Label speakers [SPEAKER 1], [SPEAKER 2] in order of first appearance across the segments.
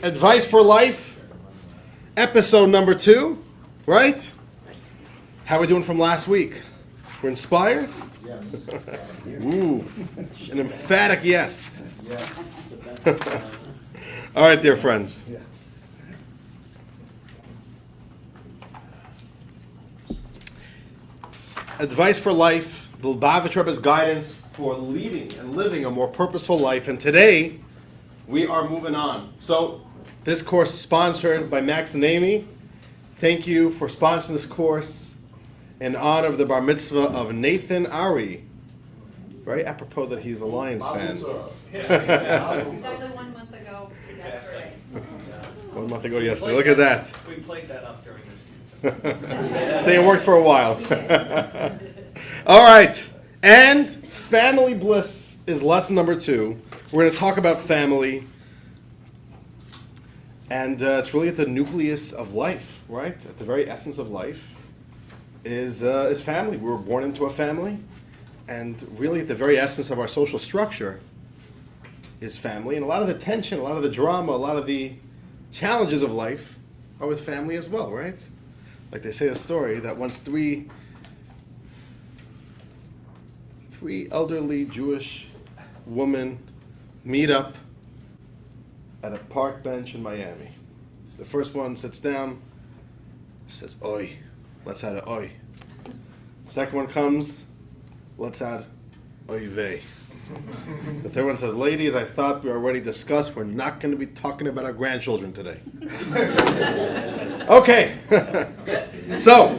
[SPEAKER 1] Advice for Life, episode number 2, right? How are we doing from last week? We're inspired?
[SPEAKER 2] Yes.
[SPEAKER 1] Ooh, an emphatic yes.
[SPEAKER 2] Yes.
[SPEAKER 1] All right, dear friends.
[SPEAKER 2] Yeah.
[SPEAKER 1] Advice for Life, the Lubavitch Rebbe's guidance for leading and living a more purposeful life. And today, we are moving on. So, this course is sponsored by Max and Amy. Thank you for sponsoring this course in honor of the bar mitzvah of Nathan Ari. Very apropos that he's a Lions fan.
[SPEAKER 3] Exactly 1 month ago yesterday.
[SPEAKER 1] 1 month ago yesterday. Look at that.
[SPEAKER 4] We played that up during this.
[SPEAKER 1] So it worked for a while. All right. And family bliss is lesson number 2. We're going to talk about family. And it's really at the nucleus of life, right? At the very essence of life is family. We were born into a family. And really at the very essence of our social structure is family. And a lot of the tension, a lot of the drama, a lot of the challenges of life are with family as well, right? Like they say in a story that once three elderly Jewish women meet up at a park bench in Miami. The first one sits down, says, "Oi, let's add an oi." The second one comes, let's add oy vey. The third one says, "Ladies, I thought we already discussed we're not going to be talking about our grandchildren today." Okay. So,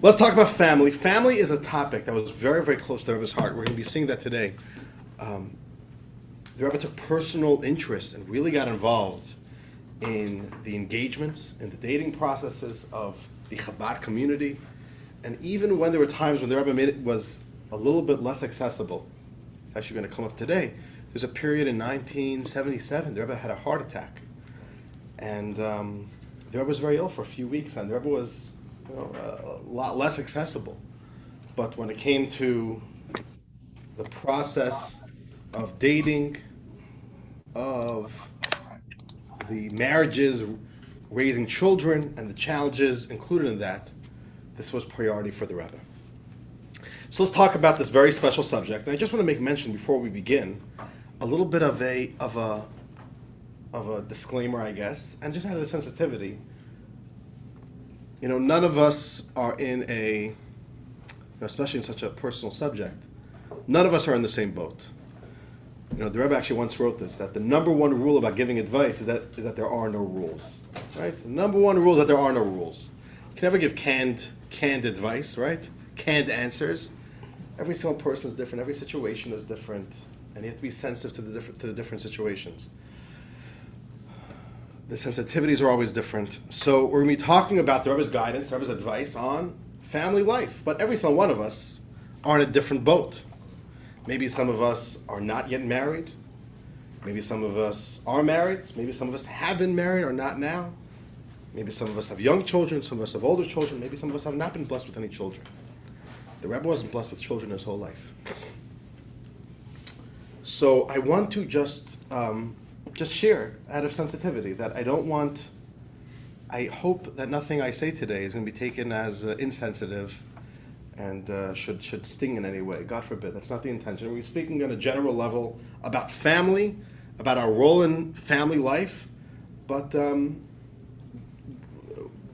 [SPEAKER 1] let's talk about family. Family is a topic that was very, very close to Rebbe's heart. We're going to be seeing that today. The Rebbe took personal interest and really got involved in the engagements and the dating processes of the Chabad community. And even when there were times when the Rebbe made it was a little bit less accessible, actually going to come up today, there's a period in 1977, the Rebbe had a heart attack. And the Rebbe was very ill for a few weeks, and the Rebbe was a lot less accessible. But when it came to the process of dating, of the marriages, raising children, and the challenges included in that, this was priority for the Rebbe. So let's talk about this very special subject. And I just want to make mention before we begin, a little bit of a disclaimer, I guess, and just out of sensitivity. None of us are in especially in such a personal subject, none of us are in the same boat. The Rebbe actually once wrote this, that the number one rule about giving advice is that there are no rules, right? The number one rule is that there are no rules. You can never give canned advice, right? Canned answers. Every single person is different. Every situation is different, and you have to be sensitive to the different situations. The sensitivities are always different. So we're going to be talking about the Rebbe's guidance, the Rebbe's advice on family life. But every single one of us are in a different boat. Maybe some of us are not yet married. Maybe some of us are married. Maybe some of us have been married or not now. Maybe some of us have young children. Some of us have older children. Maybe some of us have not been blessed with any children. The Rebbe wasn't blessed with children his whole life. So I want to just share out of sensitivity that I hope that nothing I say today is going to be taken as insensitive and should sting in any way. God forbid. That's not the intention. We're speaking on a general level about family, about our role in family life, but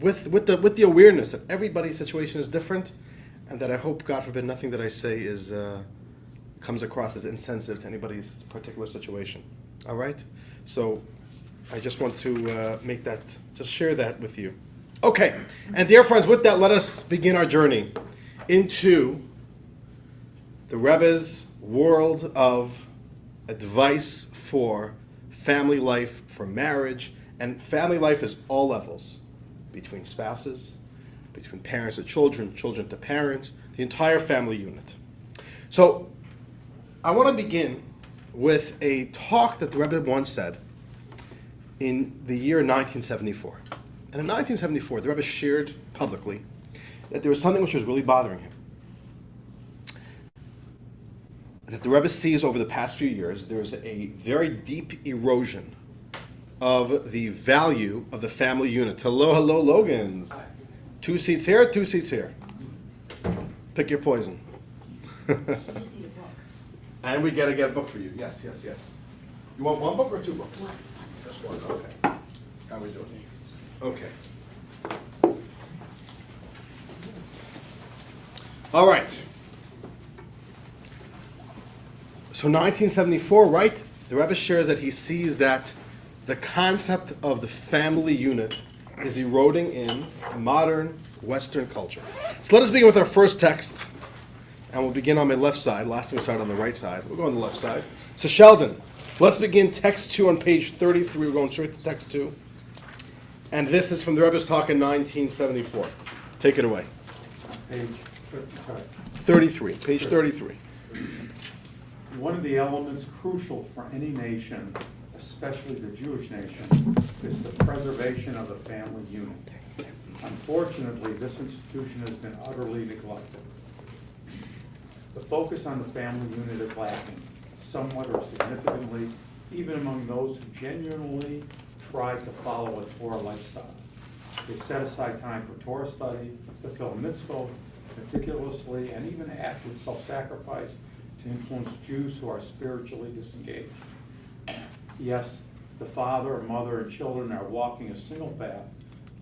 [SPEAKER 1] with the awareness that everybody's situation is different, and that I hope, God forbid, nothing that I say comes across as insensitive to anybody's particular situation. All right? So I just want to share that with you. Okay, and dear friends, with that, let us begin our journey into the Rebbe's world of advice for family life, for marriage, and family life is all levels, between spouses, between parents to children, children to parents, the entire family unit. So I want to begin with a talk that the Rebbe once said in the year 1974. And in 1974, the Rebbe shared publicly that there was something which was really bothering him. That the Rebbe sees over the past few years, there is a very deep erosion of the value of the family unit. Hello, hello, Logans. 2 seats here, 2 seats here. Pick your poison. And we gotta get a book for you. Yes, yes, yes. You want 1 book or 2 books? Just 1, okay. How we doing? Okay. All right. So 1974, right? The Rebbe shares that he sees that the concept of the family unit is eroding in modern Western culture. So let us begin with our first text. And we'll begin on my left side. Last time we started on the right side. We'll go on the left side. So Sheldon, let's begin text 2 on page 33. We're going straight to text 2. And this is from the Rebbe's talk in 1974. Take it away.
[SPEAKER 5] Page
[SPEAKER 1] 33, page 33.
[SPEAKER 5] One of the elements crucial for any nation, especially the Jewish nation, is the preservation of the family unit. Unfortunately, this institution has been utterly neglected. The focus on the family unit is lacking, somewhat or significantly, even among those who genuinely try to follow a Torah lifestyle. They set aside time for Torah study, fulfill mitzvot meticulously, and even act with self-sacrifice to influence Jews who are spiritually disengaged. Yes, the father, mother, and children are walking a single path,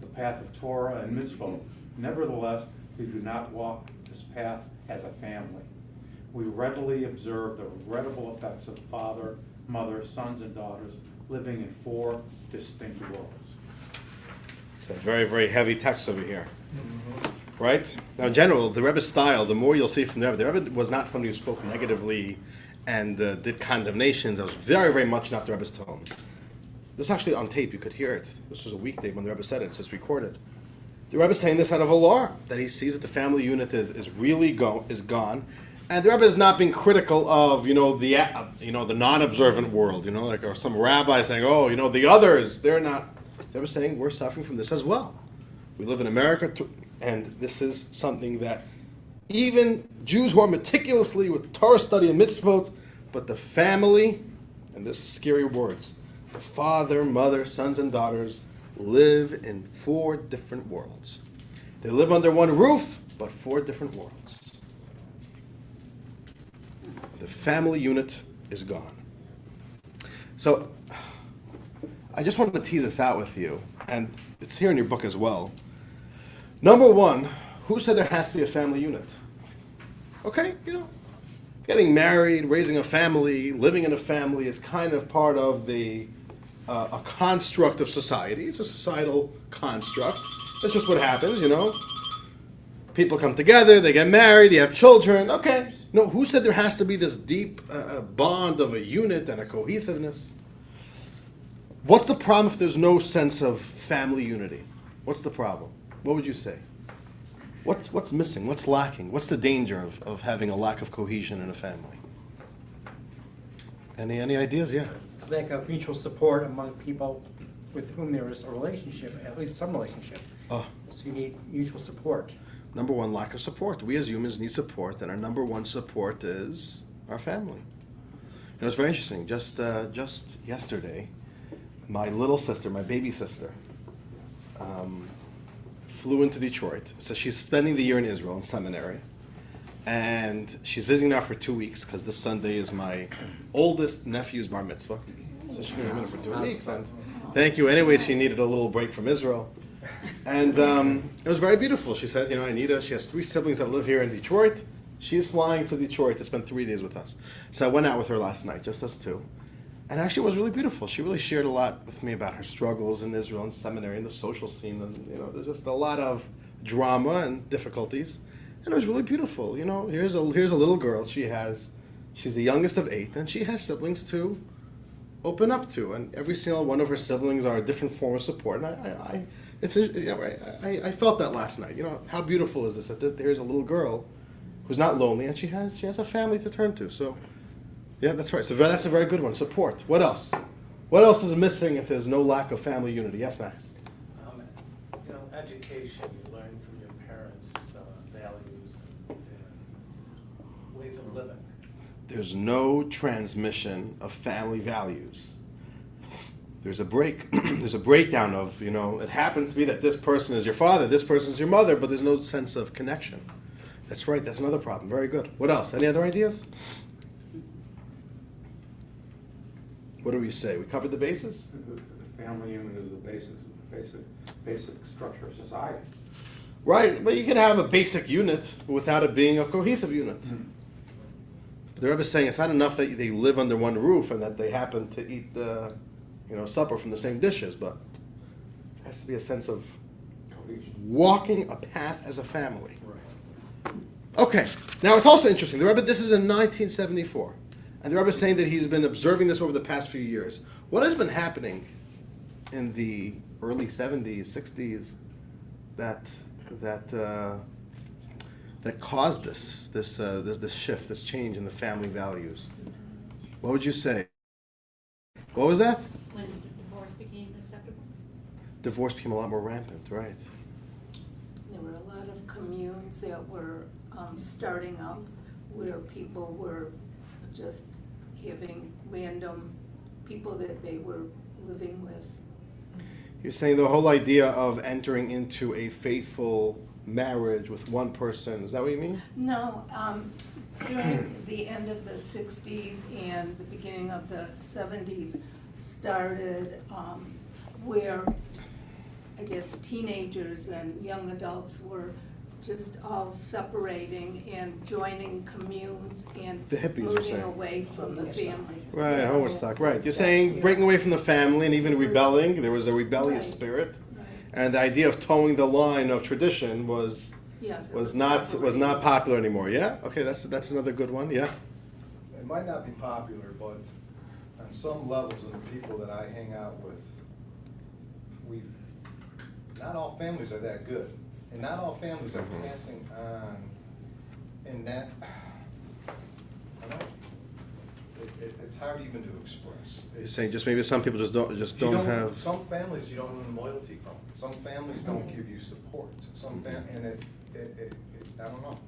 [SPEAKER 5] the path of Torah and mitzvot. Nevertheless, they do not walk this path as a family. We readily observe the regrettable effects of father, mother, sons, and daughters living in 4 distinct worlds.
[SPEAKER 1] It's a very, very heavy text over here. Right? Now, in general, the Rebbe's style, the more you'll see from the Rebbe was not somebody who spoke negatively and did condemnations. That was very, very much not the Rebbe's tone. This is actually on tape. You could hear it. This was a weekday when the Rebbe said it. It's just recorded. The Rebbe is saying this out of alarm, that he sees that the family unit is really gone. And the Rebbe is not being critical of, the non-observant world, like or some rabbi saying, the others, they're not. The Rebbe is saying we're suffering from this as well. We live in America, and this is something that even Jews who are meticulously with Torah study and mitzvot, but the family, and this is scary words, the father, mother, sons, and daughters live in 4 different worlds. They live under one roof, but 4 different worlds. The family unit is gone. So, I just wanted to tease this out with you, and it's here in your book as well. Number 1, who said there has to be a family unit? Okay, getting married, raising a family, living in a family is kind of part of a construct of society. It's a societal construct. That's just what happens, People come together, they get married, you have children. Okay. No, who said there has to be this deep bond of a unit and a cohesiveness? What's the problem if there's no sense of family unity? What's the problem? What would you say? What's missing? What's lacking? What's the danger of having a lack of cohesion in a family? Any ideas? Yeah.
[SPEAKER 6] Lack of mutual support among people with whom there is a relationship, at least some relationship. So you need mutual support.
[SPEAKER 1] Number 1, lack of support. We as humans need support, and our number 1 support is our family. It's very interesting. Just yesterday, my little sister, my baby sister, flew into Detroit. So she's spending the year in Israel in seminary. And she's visiting now for 2 weeks because this Sunday is my oldest nephew's bar mitzvah. So she came in for 2 weeks. And thank you. Anyway, she needed a little break from Israel. And it was very beautiful. She said, Anita, she has 3 siblings that live here in Detroit. She's flying to Detroit to spend 3 days with us. So I went out with her last night, just us 2. And actually it was really beautiful. She really shared a lot with me about her struggles in Israel and seminary and the social scene. And, there's just a lot of drama and difficulties. And it was really beautiful. Here's a little girl. She's the youngest of 8, and she has siblings to open up to. And every single one of her siblings are a different form of support. And I felt that last night. How beautiful is this? That there's a little girl who's not lonely, and she has a family to turn to. So, yeah, that's right. So that's a very good one. Support. What else? What else is missing if there's no lack of family unity? Yes, Max.
[SPEAKER 2] Education. You learn from your parents' values and ways of living.
[SPEAKER 1] There's no transmission of family values there's a there's a breakdown of, it happens to be that this person is your father, this person is your mother, but there's no sense of connection. That's right, that's another problem. Very good. What else? Any other ideas? What do we say? We covered the bases?
[SPEAKER 5] The family unit is the basic structure of society.
[SPEAKER 1] Right, but you can have a basic unit without it being a cohesive unit.
[SPEAKER 5] Mm-hmm.
[SPEAKER 1] The Rebbe is saying it's not enough that they live under one roof and that they happen to eat supper from the same dishes, but it has to be a sense of
[SPEAKER 5] Cohesion.
[SPEAKER 1] walking a path as a family. Okay, now it's also interesting. The Rebbe, this is in 1974, and the Rebbe is saying that he's been observing this over the past few years. What has been happening in the early 70s, 60s that caused this shift, this change in the family values? What would you say? What was that?
[SPEAKER 3] When divorce became acceptable?
[SPEAKER 1] Divorce became a lot more rampant, right?
[SPEAKER 7] There were a lot of communes that were starting up where people were just having random people that they were living with.
[SPEAKER 1] You're saying the whole idea of entering into a faithful marriage with one person, is that what you mean?
[SPEAKER 7] No, during the end of the 60s and the beginning of the 70s started where I guess teenagers and young adults were just all separating and joining communes and
[SPEAKER 1] The hippies were
[SPEAKER 7] moving
[SPEAKER 1] saying.
[SPEAKER 7] away from the family.
[SPEAKER 1] Right, homostock, right. You're saying breaking away from the family and even rebelling. There was a rebellious
[SPEAKER 7] Right.
[SPEAKER 1] spirit.
[SPEAKER 7] Right.
[SPEAKER 1] And the idea of towing the line of tradition was
[SPEAKER 7] Yes, it
[SPEAKER 1] was not
[SPEAKER 7] separating.
[SPEAKER 1] popular anymore. Yeah? Okay, that's another good one. Yeah.
[SPEAKER 2] It might not be popular, but on some levels of the people that I hang out with, not all families are that good. And not all families are passing on in that, I don't know, it's hard even to express.
[SPEAKER 1] You're saying just maybe some people just don't have.
[SPEAKER 2] Some families you don't earn loyalty from. Some families don't give you support. And I don't know.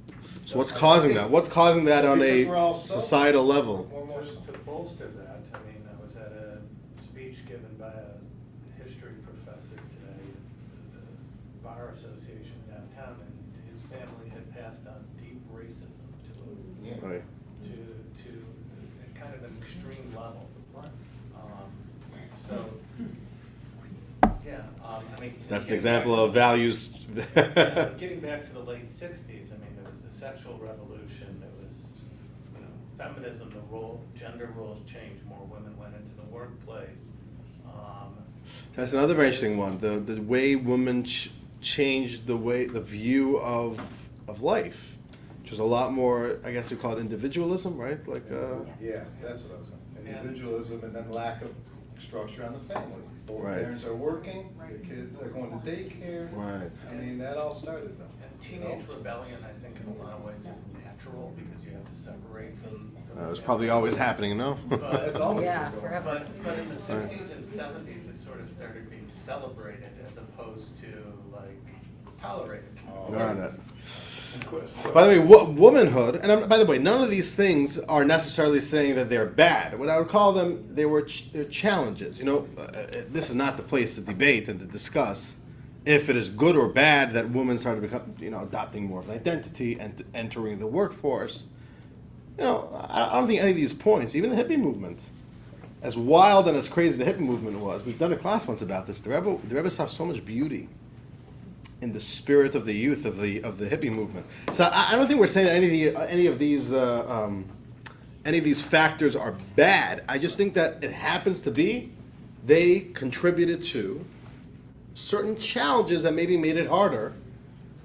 [SPEAKER 1] So what's causing that? What's causing that on
[SPEAKER 2] Because
[SPEAKER 1] a
[SPEAKER 2] we're all
[SPEAKER 1] societal level?
[SPEAKER 2] We're more
[SPEAKER 4] To bolster that, I mean, I was at a speech given by a history professor today at the Bar Association downtown, and his family had passed on deep racism
[SPEAKER 2] Yeah.
[SPEAKER 1] Right.
[SPEAKER 4] to kind of an extreme level. So, yeah, I mean.
[SPEAKER 1] So that's an
[SPEAKER 4] getting
[SPEAKER 1] example
[SPEAKER 4] back
[SPEAKER 1] of values.
[SPEAKER 4] Yeah, getting back to the late 60s, I mean, there was the sexual revolution, there was, feminism, gender roles changed, more women went into the workplace.
[SPEAKER 1] That's another very interesting one. The way women changed the view of life, which was a lot more, I guess you call it individualism, right? Like
[SPEAKER 2] Yeah, that's what I was saying. Individualism and then lack of structure on the family. Both
[SPEAKER 1] Right.
[SPEAKER 2] parents are working, the kids are going to daycare.
[SPEAKER 1] Right.
[SPEAKER 2] I mean, that all started though.
[SPEAKER 4] And teenage rebellion, I think, in a lot of ways is natural because you have to separate from
[SPEAKER 1] it was probably always happening, no?
[SPEAKER 2] That's always
[SPEAKER 7] Yeah,
[SPEAKER 2] been going
[SPEAKER 7] forever.
[SPEAKER 2] on.
[SPEAKER 4] But in the 60s and 70s, it sort of started being celebrated as opposed to like tolerated.
[SPEAKER 1] Got it. By the way, womanhood, and by the way, none of these things are necessarily saying that they're bad. What I would call them, they're challenges. This is not the place to debate and to discuss if it is good or bad that women started become, adopting more of an identity and entering the workforce. I don't think any of these points, even the hippie movement, as wild and as crazy the hippie movement was, we've done a class once about this. The Rebbe saw so much beauty in the spirit of the youth of the hippie movement. So I don't think we're saying that any of these factors are bad. I just think that it happens to be they contributed to certain challenges that maybe made it harder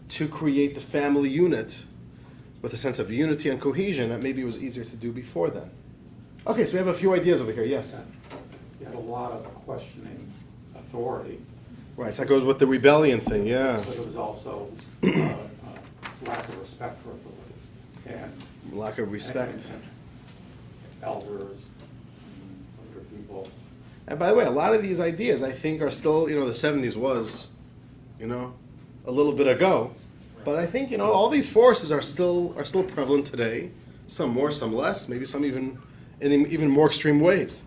[SPEAKER 1] to create the family unit with a sense of unity and cohesion that maybe was easier to do before then. Okay, so we have a few ideas over here. Yes.
[SPEAKER 5] You had a lot of questioning authority,
[SPEAKER 1] Right, so that goes with the rebellion thing, yeah.
[SPEAKER 5] but it was also lack of respect for authority and
[SPEAKER 1] Lack of respect.
[SPEAKER 5] and elders, older people.
[SPEAKER 1] And by the way, a lot of these ideas I think are still, the 70s was, a little bit ago. But I think, all these forces are still prevalent today. Some more, some less, maybe some even in even more extreme ways.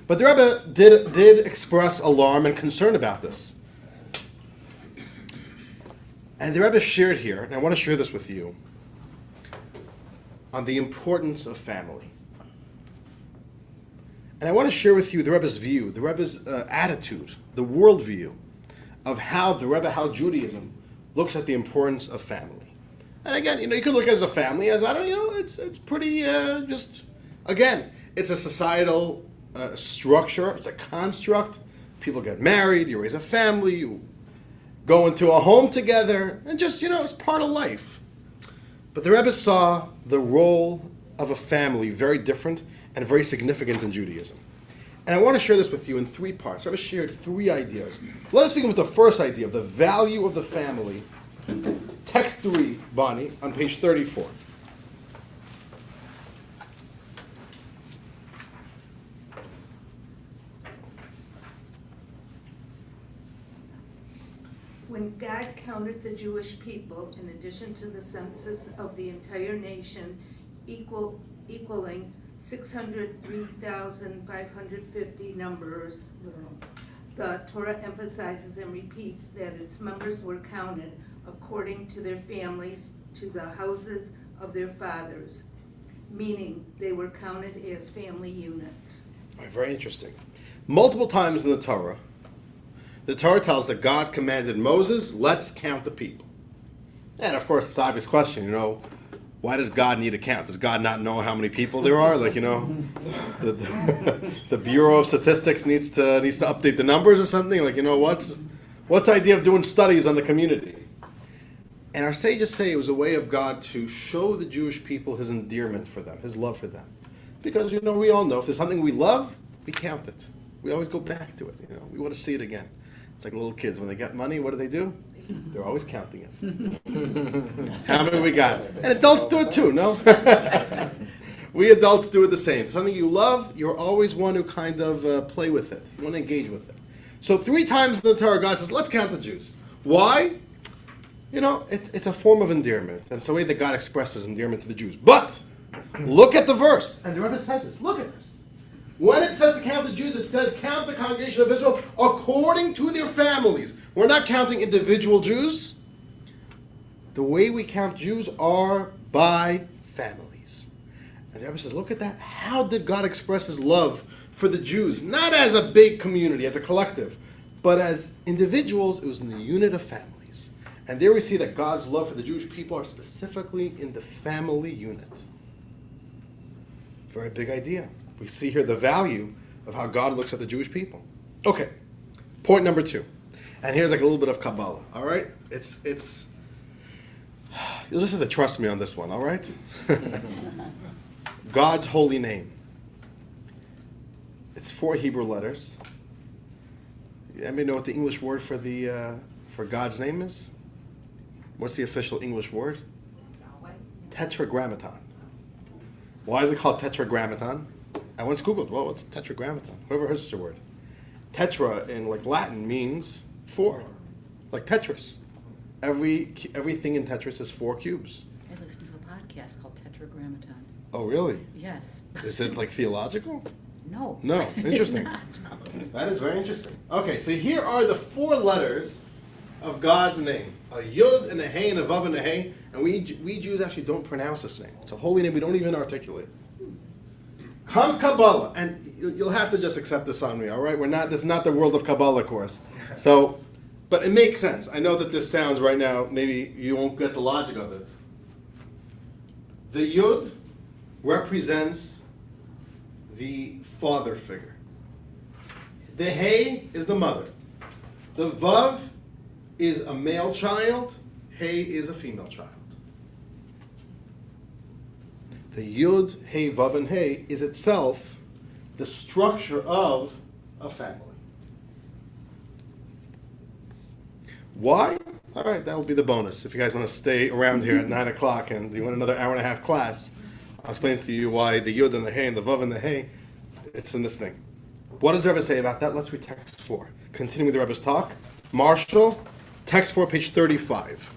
[SPEAKER 1] But the Rebbe did express alarm and concern about this. And the Rebbe shared here, and I want to share this with you, on the importance of family. And I want to share with you the Rebbe's view, the Rebbe's attitude, the worldview of how Judaism looks at the importance of family. And again, you could look at it as a family, as it's pretty again, it's a societal structure, it's a construct. People get married, you raise a family, you go into a home together, and it's part of life. But the Rebbe saw the role of a family very different and very significant in Judaism. And I want to share this with you in 3 parts. The Rebbe shared 3 ideas. Let us begin with the first idea of the value of the family. Text 3, Bonnie, on page 34.
[SPEAKER 7] When God counted the Jewish people, in addition to the census of the entire nation, equaling 603,550 numbers, the Torah emphasizes and repeats that its members were counted according to their families, to the houses of their fathers, meaning they were counted as family units.
[SPEAKER 1] Very interesting. Multiple times in the Torah tells that God commanded Moses, let's count the people. And of course, it's an obvious question, why does God need a count? Does God not know how many people there are? The Bureau of Statistics needs to update the numbers or something? What's the idea of doing studies on the community? And our sages say it was a way of God to show the Jewish people his endearment for them, his love for them. Because, we all know if there's something we love, we count it. We always go back to it, we want to see it again. It's like little kids, when they get money, what do? They're always counting it. How many we got? And adults do it too, no? We adults do it the same. Something you love, you're always one who kind of play with it. You want to engage with it. So 3 times in the Torah, God says, let's count the Jews. Why? It's a form of endearment. And it's the way that God expresses endearment to the Jews. But, look at the verse. And the Rebbe says this. Look at this. When it says to count the Jews, it says count the congregation of Israel according to their families. We're not counting individual Jews. The way we count Jews are by families. And the Rebbe says, look at that. How did God express his love for the Jews? Not as a big community, as a collective, but as individuals. It was in the unit of families. And there we see that God's love for the Jewish people are specifically in the family unit. Very big idea. We see here the value of how God looks at the Jewish people. Okay, point number 2. And here's a little bit of Kabbalah, all right? You'll just have to trust me on this one, all right? God's holy name. It's 4 Hebrew letters. Anybody know what the English word for God's name is? What's the official English word? Tetragrammaton. Why is it called Tetragrammaton? I once Googled, what's Tetragrammaton? Whoever heard such a word. Tetra in Latin means 4, like Tetris. Everything in Tetris is 4 cubes.
[SPEAKER 8] I listened to a podcast called Tetragrammaton.
[SPEAKER 1] Oh, really?
[SPEAKER 8] Yes.
[SPEAKER 1] Is it theological?
[SPEAKER 8] No.
[SPEAKER 1] No, interesting.
[SPEAKER 8] It's not.
[SPEAKER 1] That is very interesting. Okay, so here are the 4 letters of God's name. A Yud and a Hey and a Vav and a Hey. And we Jews actually don't pronounce this name. It's a holy name we don't even articulate. Comes Kabbalah, and you'll have to just accept this on me, all right? This is not the world of Kabbalah course. So, but it makes sense. I know that this sounds right now, maybe you won't get the logic of it. The Yud represents the father figure. The Hey is the mother. The Vav is a male child. Hey is a female child. The Yud, Hey, Vav, and Hey is itself the structure of a family. Why? All right, that will be the bonus. If you guys want to stay around here at 9 o'clock and you want another hour and a half class, I'll explain to you why the Yud and the Hey and the Vav and the Hey, it's in this thing. What does the Rebbe say about that? Let's read text 4. Continuing with the Rebbe's talk. Marshall, text 4, page 35.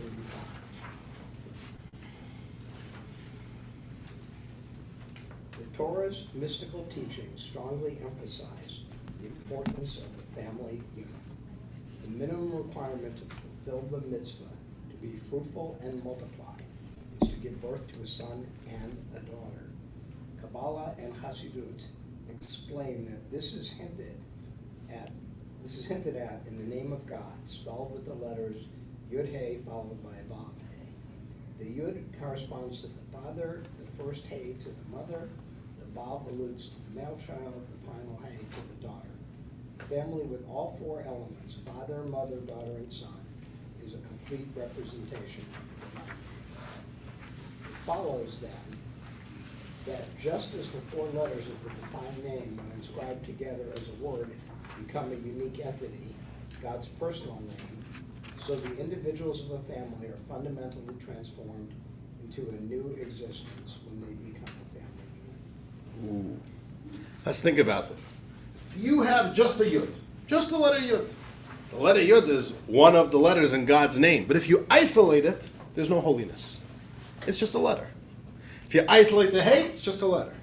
[SPEAKER 9] Torah's mystical teachings strongly emphasize the importance of the family unit. The minimum requirement to fulfill the mitzvah to be fruitful and multiply is to give birth to a son and a daughter. Kabbalah and Hasidut explain that this is hinted at in the name of God, spelled with the letters Yud-Hey followed by Vav-Hey. The Yud corresponds to the father, the first Hey to the mother, the Vav alludes to the male child, the final Hey to the daughter. A family with all four elements, father, mother, daughter, and son, is a complete representation of the life. It follows then that just as the four letters of the defined name, when inscribed together as a word, become a unique entity, God's personal name, so the individuals of a family are fundamentally transformed into a new existence when they become a family unit.
[SPEAKER 1] Ooh. Let's think about this. If you have just a Yud, just the letter Yud, the letter Yud is one of the letters in God's name. But if you isolate it, there's no holiness. It's just a letter. If you isolate the Hey, it's just a letter.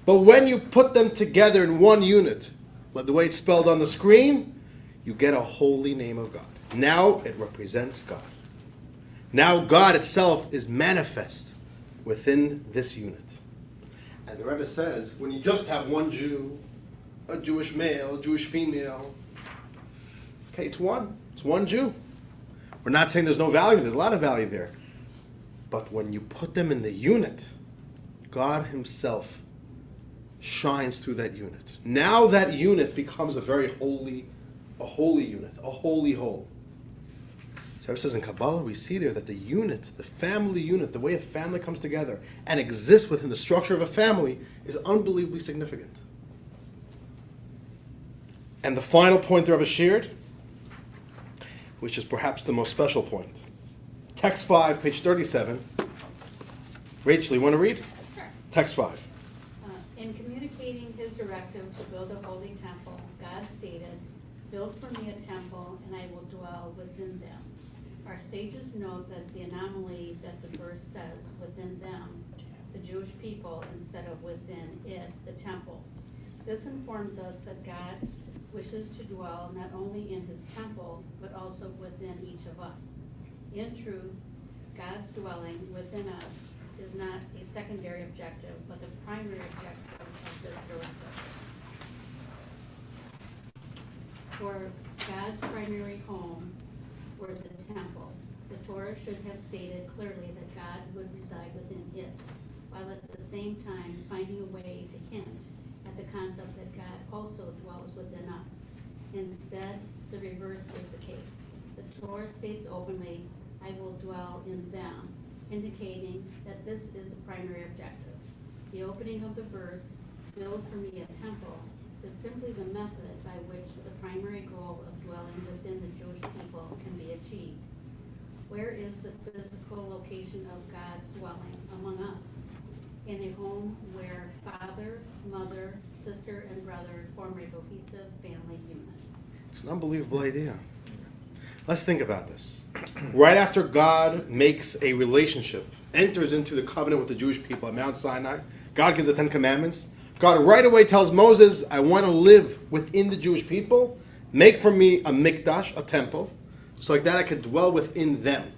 [SPEAKER 1] But when you put them together in one unit, like the way it's spelled on the screen, you get a holy name of God. Now it represents God. Now God itself is manifest within this unit. And the Rebbe says, when you just have one Jew, a Jewish male, a Jewish female, okay, it's one. It's one Jew. We're not saying there's no value. There's a lot of value there. But when you put them in the unit, God himself shines through that unit. Now that unit becomes a very holy unit, a holy whole. So it says in Kabbalah, we see there that the unit, the family unit, the way a family comes together and exists within the structure of a family is unbelievably significant. And the final point the Rebbe shared, which is perhaps the most special point. Text 5, page 37. Rachel, you want to read?
[SPEAKER 3] Sure.
[SPEAKER 1] Text 5.
[SPEAKER 3] In communicating his directive to build a holy temple, God stated, "Build for me a temple, and I will dwell within them." Our sages note that the anomaly that the verse says, "within them," the Jewish people, instead of within it, the temple. This informs us that God wishes to dwell not only in his temple, but also within each of us. In truth, God's dwelling within us is not a secondary objective, but the primary objective of this directive. For God's primary home were the temple, the Torah should have stated clearly that God would reside within it, while at the same time finding a way to hint at the concept that God also dwells within us. Instead, the reverse is the case. The Torah states openly, "I will dwell in them," indicating that this is the primary objective. The opening of the verse, "Build for me a temple," is simply the method by which the primary goal of dwelling within the Jewish people can be achieved. Where is the physical location of God's dwelling among us? In a home where father, mother, sister, and brother form a cohesive family unit.
[SPEAKER 1] It's an unbelievable idea. Let's think about this. Right after God makes a relationship, enters into the covenant with the Jewish people at Mount Sinai, God gives the Ten Commandments. God right away tells Moses, I want to live within the Jewish people. Make for me a mikdash, a temple, so like that I could dwell within them.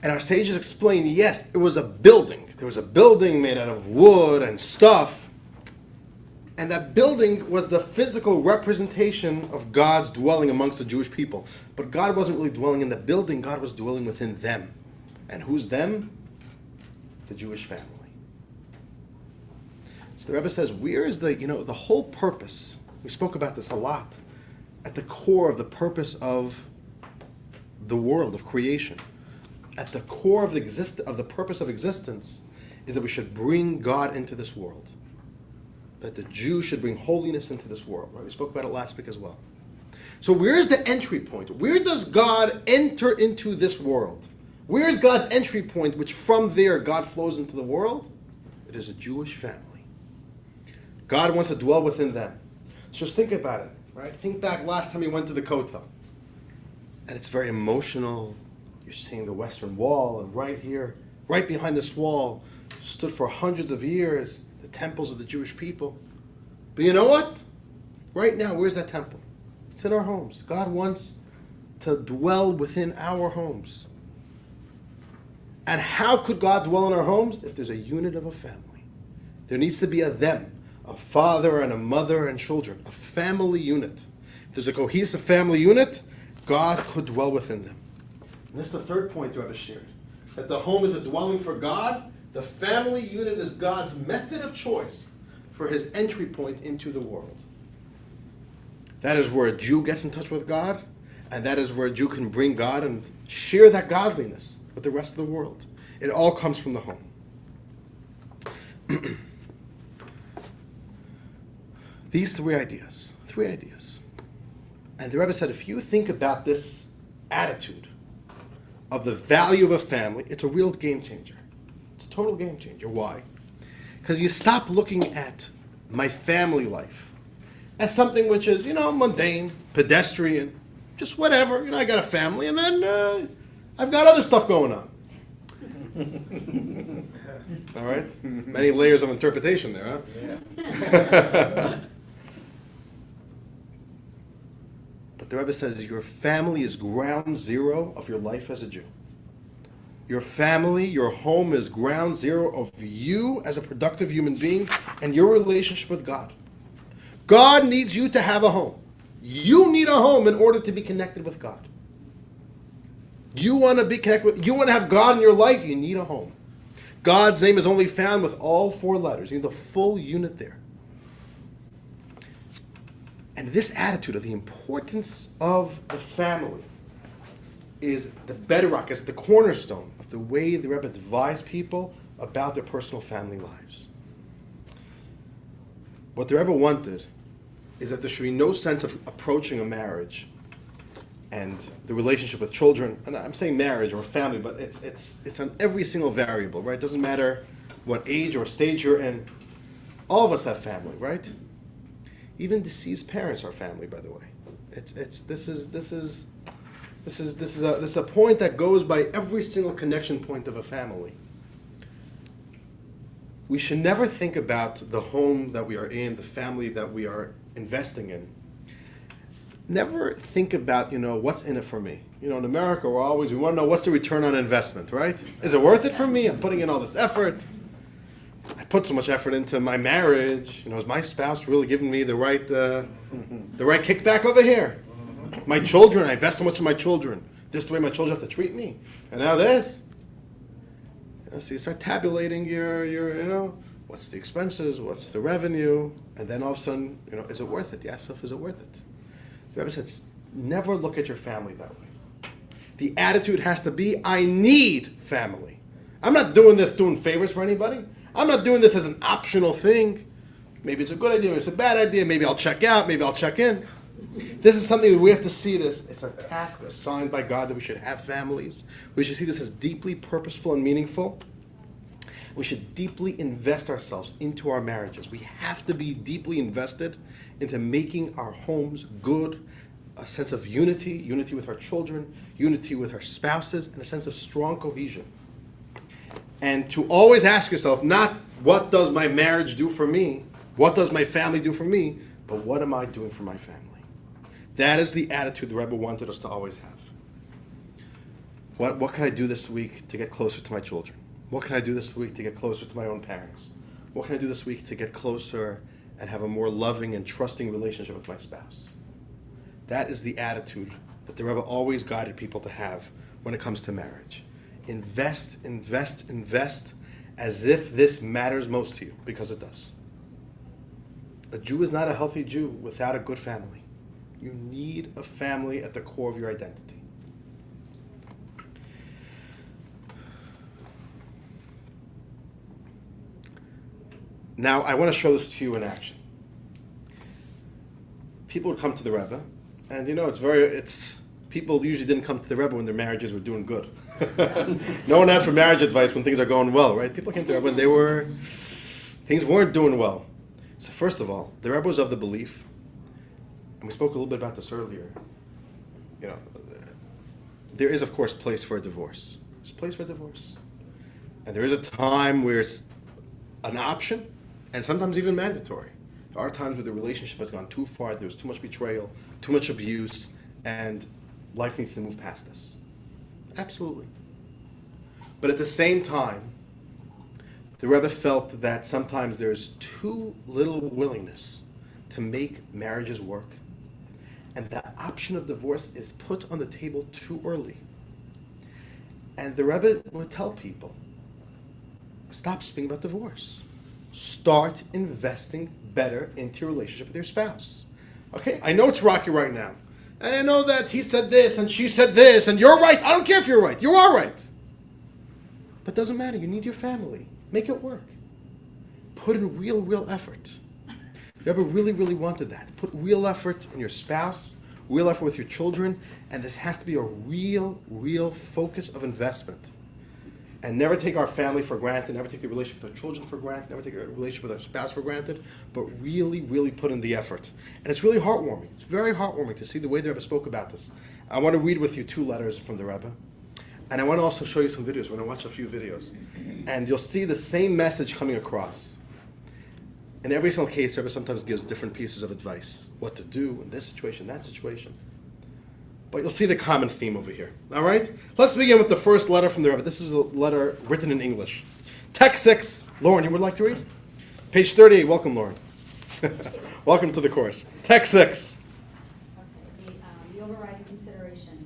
[SPEAKER 1] And our sages explain, yes, it was a building. There was a building made out of wood and stuff. And that building was the physical representation of God's dwelling amongst the Jewish people. But God wasn't really dwelling in the building, God was dwelling within them. And who's them? The Jewish family. So the Rebbe says, where is the whole purpose? We spoke about this a lot. At the core of the purpose of the world, of creation. At the core of the purpose of existence is that we should bring God into this world. That the Jew should bring holiness into this world. Right? We spoke about it last week as well. So where's the entry point? Where does God enter into this world? Where is God's entry point, which from there God flows into the world? It is a Jewish family. God wants to dwell within them. So just think about it. Right? Think back last time you went to the Kotel. And it's very emotional. You're seeing the Western Wall, and right here, right behind this wall, stood for hundreds of years, the temples of the Jewish people. But you know what? Right now, where's that temple? It's in our homes. God wants to dwell within our homes. And how could God dwell in our homes? If there's a unit of a family. There needs to be a them, a father and a mother and children, a family unit. If there's a cohesive family unit, God could dwell within them. And this is the third point the Rebbe shared, that the home is a dwelling for God. The family unit is God's method of choice for his entry point into the world. That is where a Jew gets in touch with God, and that is where a Jew can bring God and share that godliness with the rest of the world. It all comes from the home. These three ideas. And the Rebbe said, if you think about this attitude of the value of a family, it's a real game changer. It's a total game changer. Why? Because you stop looking at my family life as something which is, mundane, pedestrian, just whatever. I got a family, and then I've got other stuff going on. All right? Many layers of interpretation there, huh?
[SPEAKER 2] Yeah.
[SPEAKER 1] But the Rebbe says your family is ground zero of your life as a Jew. Your family, your home is ground zero of you as a productive human being and your relationship with God. God needs you to have a home. You need a home in order to be connected with God. You want to be connected with, you want to have God in your life, you need a home. God's name is only found with all 4 letters. You need the full unit there. And this attitude of the importance of the family is the bedrock, is the cornerstone of the way the Rebbe advised people about their personal family lives. What the Rebbe wanted is that there should be no sense of approaching a marriage and the relationship with children. And I'm saying marriage or family, but it's on every single variable, right? It doesn't matter what age or stage you're in. All of us have family, right? Even deceased parents are family, by the way. This is a point that goes by every single connection point of a family. We should never think about the home that we are in, the family that we are investing in. Never think about, what's in it for me. In America, we want to know what's the return on investment, right? Is it worth it for me? I'm putting in all this effort. I put so much effort into my marriage. Is my spouse really giving me the right kickback over here? My children, I invest so much in my children. This is the way my children have to treat me. And now this. So you start tabulating your what's the expenses, what's the revenue, and then all of a sudden, is it worth it? Yes, is it worth it? The Rebbe said, never look at your family that way. The attitude has to be, I need family. I'm not doing this doing favors for anybody. I'm not doing this as an optional thing. Maybe it's a good idea, maybe it's a bad idea, maybe I'll check out, maybe I'll check in. This is something that we have to see this. It's a task assigned by God that we should have families. We should see this as deeply purposeful and meaningful. We should deeply invest ourselves into our marriages. We have to be deeply invested into making our homes good, a sense of unity with our children, unity with our spouses, and a sense of strong cohesion. And to always ask yourself, not what does my marriage do for me, what does my family do for me, but what am I doing for my family? That is the attitude the Rebbe wanted us to always have. What can I do this week to get closer to my children? What can I do this week to get closer to my own parents? What can I do this week to get closer and have a more loving and trusting relationship with my spouse? That is the attitude that the Rebbe always guided people to have when it comes to marriage. Invest, invest, invest as if this matters most to you, because it does. A Jew is not a healthy Jew without a good family. You need a family at the core of your identity. Now, I want to show this to you in action. People would come to the Rebbe, and people usually didn't come to the Rebbe when their marriages were doing good. No one asked for marriage advice when things are going well, right? People came to the Rebbe when things weren't doing well. So first of all, the Rebbe was of the belief, and we spoke a little bit about this earlier, there is, of course, place for a divorce. There's place for a divorce. And there is a time where it's an option, and sometimes even mandatory. There are times where the relationship has gone too far, there's too much betrayal, too much abuse, and life needs to move past us. Absolutely. But at the same time, the Rebbe felt that sometimes there's too little willingness to make marriages work, and the option of divorce is put on the table too early. And the Rebbe would tell people, stop speaking about divorce. Start investing better into your relationship with your spouse. Okay, I know it's rocky right now. And I know that he said this and she said this and you're right. I don't care if you're right. You are right. But it doesn't matter. You need your family. Make it work. Put in real effort. You ever really wanted that? Put real effort in your spouse, real effort with your children, and this has to be a real focus of investment. And never take our family for granted, never take the relationship with our children for granted, never take a relationship with our spouse for granted, but really put in the effort. And it's really heartwarming. It's very heartwarming to see the way the Rebbe spoke about this. I want to read with you 2 letters from the Rebbe. And I want to also show you some videos. We're going to watch a few videos. And you'll see the same message coming across. In every single case, the Rebbe sometimes gives different pieces of advice. What to do in this situation, that situation. But you'll see the common theme over here. All right? Let's begin with the first letter from the Rebbe. This is a letter written in English. Text 6. Lauren, you would like to read? Page 38. Welcome, Lauren. Welcome to the course. Text 6.
[SPEAKER 10] Okay, the overriding consideration.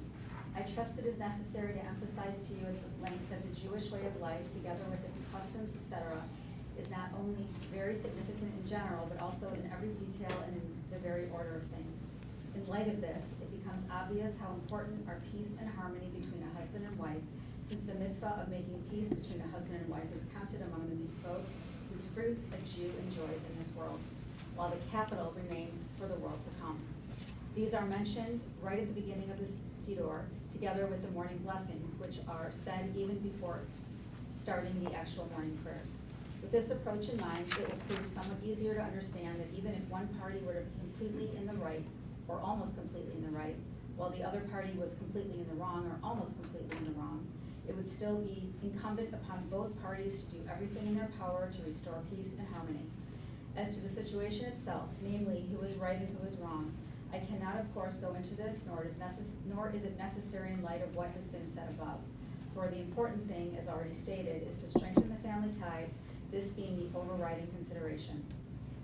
[SPEAKER 10] I trust it is necessary to emphasize to you at length that the Jewish way of life, together with its customs, etc., is not only very significant in general, but also in every detail and in the very order of things. In light of this, it becomes obvious how important are peace and harmony between a husband and wife, since the mitzvah of making peace between a husband and wife is counted among the mitzvot whose fruits a Jew enjoys in this world, while the capital remains for the world to come. These are mentioned right at the beginning of the Siddur, together with the morning blessings, which are said even before starting the actual morning prayers. With this approach in mind, it will prove somewhat easier to understand that even if one party were completely in the right, or almost completely in the right, while the other party was completely in the wrong or almost completely in the wrong, it would still be incumbent upon both parties to do everything in their power to restore peace and harmony. As to the situation itself, namely who is right and who is wrong, I cannot of course go into this, nor is it necessary in light of what has been said above. For the important thing, as already stated, is to strengthen the family ties, this being the overriding consideration.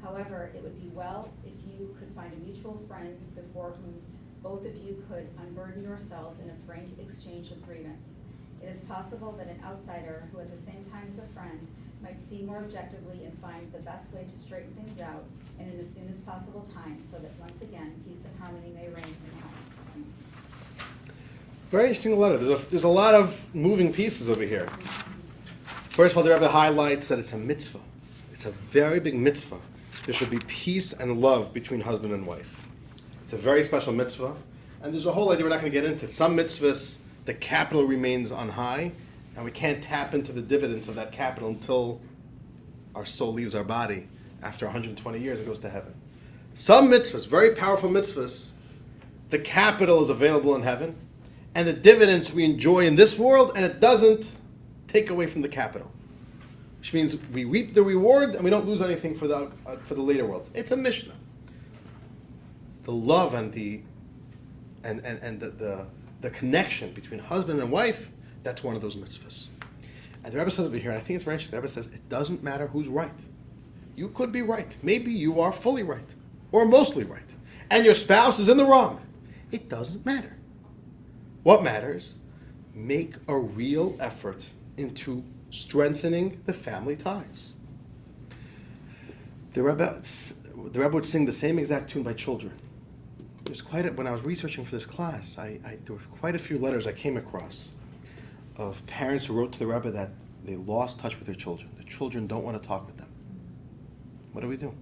[SPEAKER 10] However, it would be well if you could find a mutual friend before whom both of you could unburden yourselves in a frank exchange of grievance. It is possible that an outsider, who at the same time is a friend, might see more objectively and find the best way to straighten things out, and in as soon as possible time, so that once again, peace and harmony may reign in your home.
[SPEAKER 1] Very interesting letter. There's a lot of moving pieces over here. First of all, the Rebbe highlights that it's a mitzvah. It's a very big mitzvah. There should be peace and love between husband and wife. It's a very special mitzvah. And there's a whole idea we're not going to get into. Some mitzvahs, the capital remains on high, and we can't tap into the dividends of that capital until our soul leaves our body. After 120 years, it goes to heaven. Some mitzvahs, very powerful mitzvahs, the capital is available in heaven, and the dividends we enjoy in this world, and it doesn't take away from the capital. Which means we reap the rewards and we don't lose anything for the later worlds. It's a Mishnah. The love and the connection between husband and wife, that's one of those mitzvahs. And the Rebbe says over here, and I think it's very interesting, the Rebbe says, it doesn't matter who's right. You could be right. Maybe you are fully right, or mostly right. And your spouse is in the wrong. It doesn't matter. What matters? Make a real effort into strengthening the family ties. The Rebbe would sing the same exact tune by children. When I was researching for this class, there were quite a few letters I came across of parents who wrote to the Rebbe that they lost touch with their children. The children don't want to talk with them. What do we do?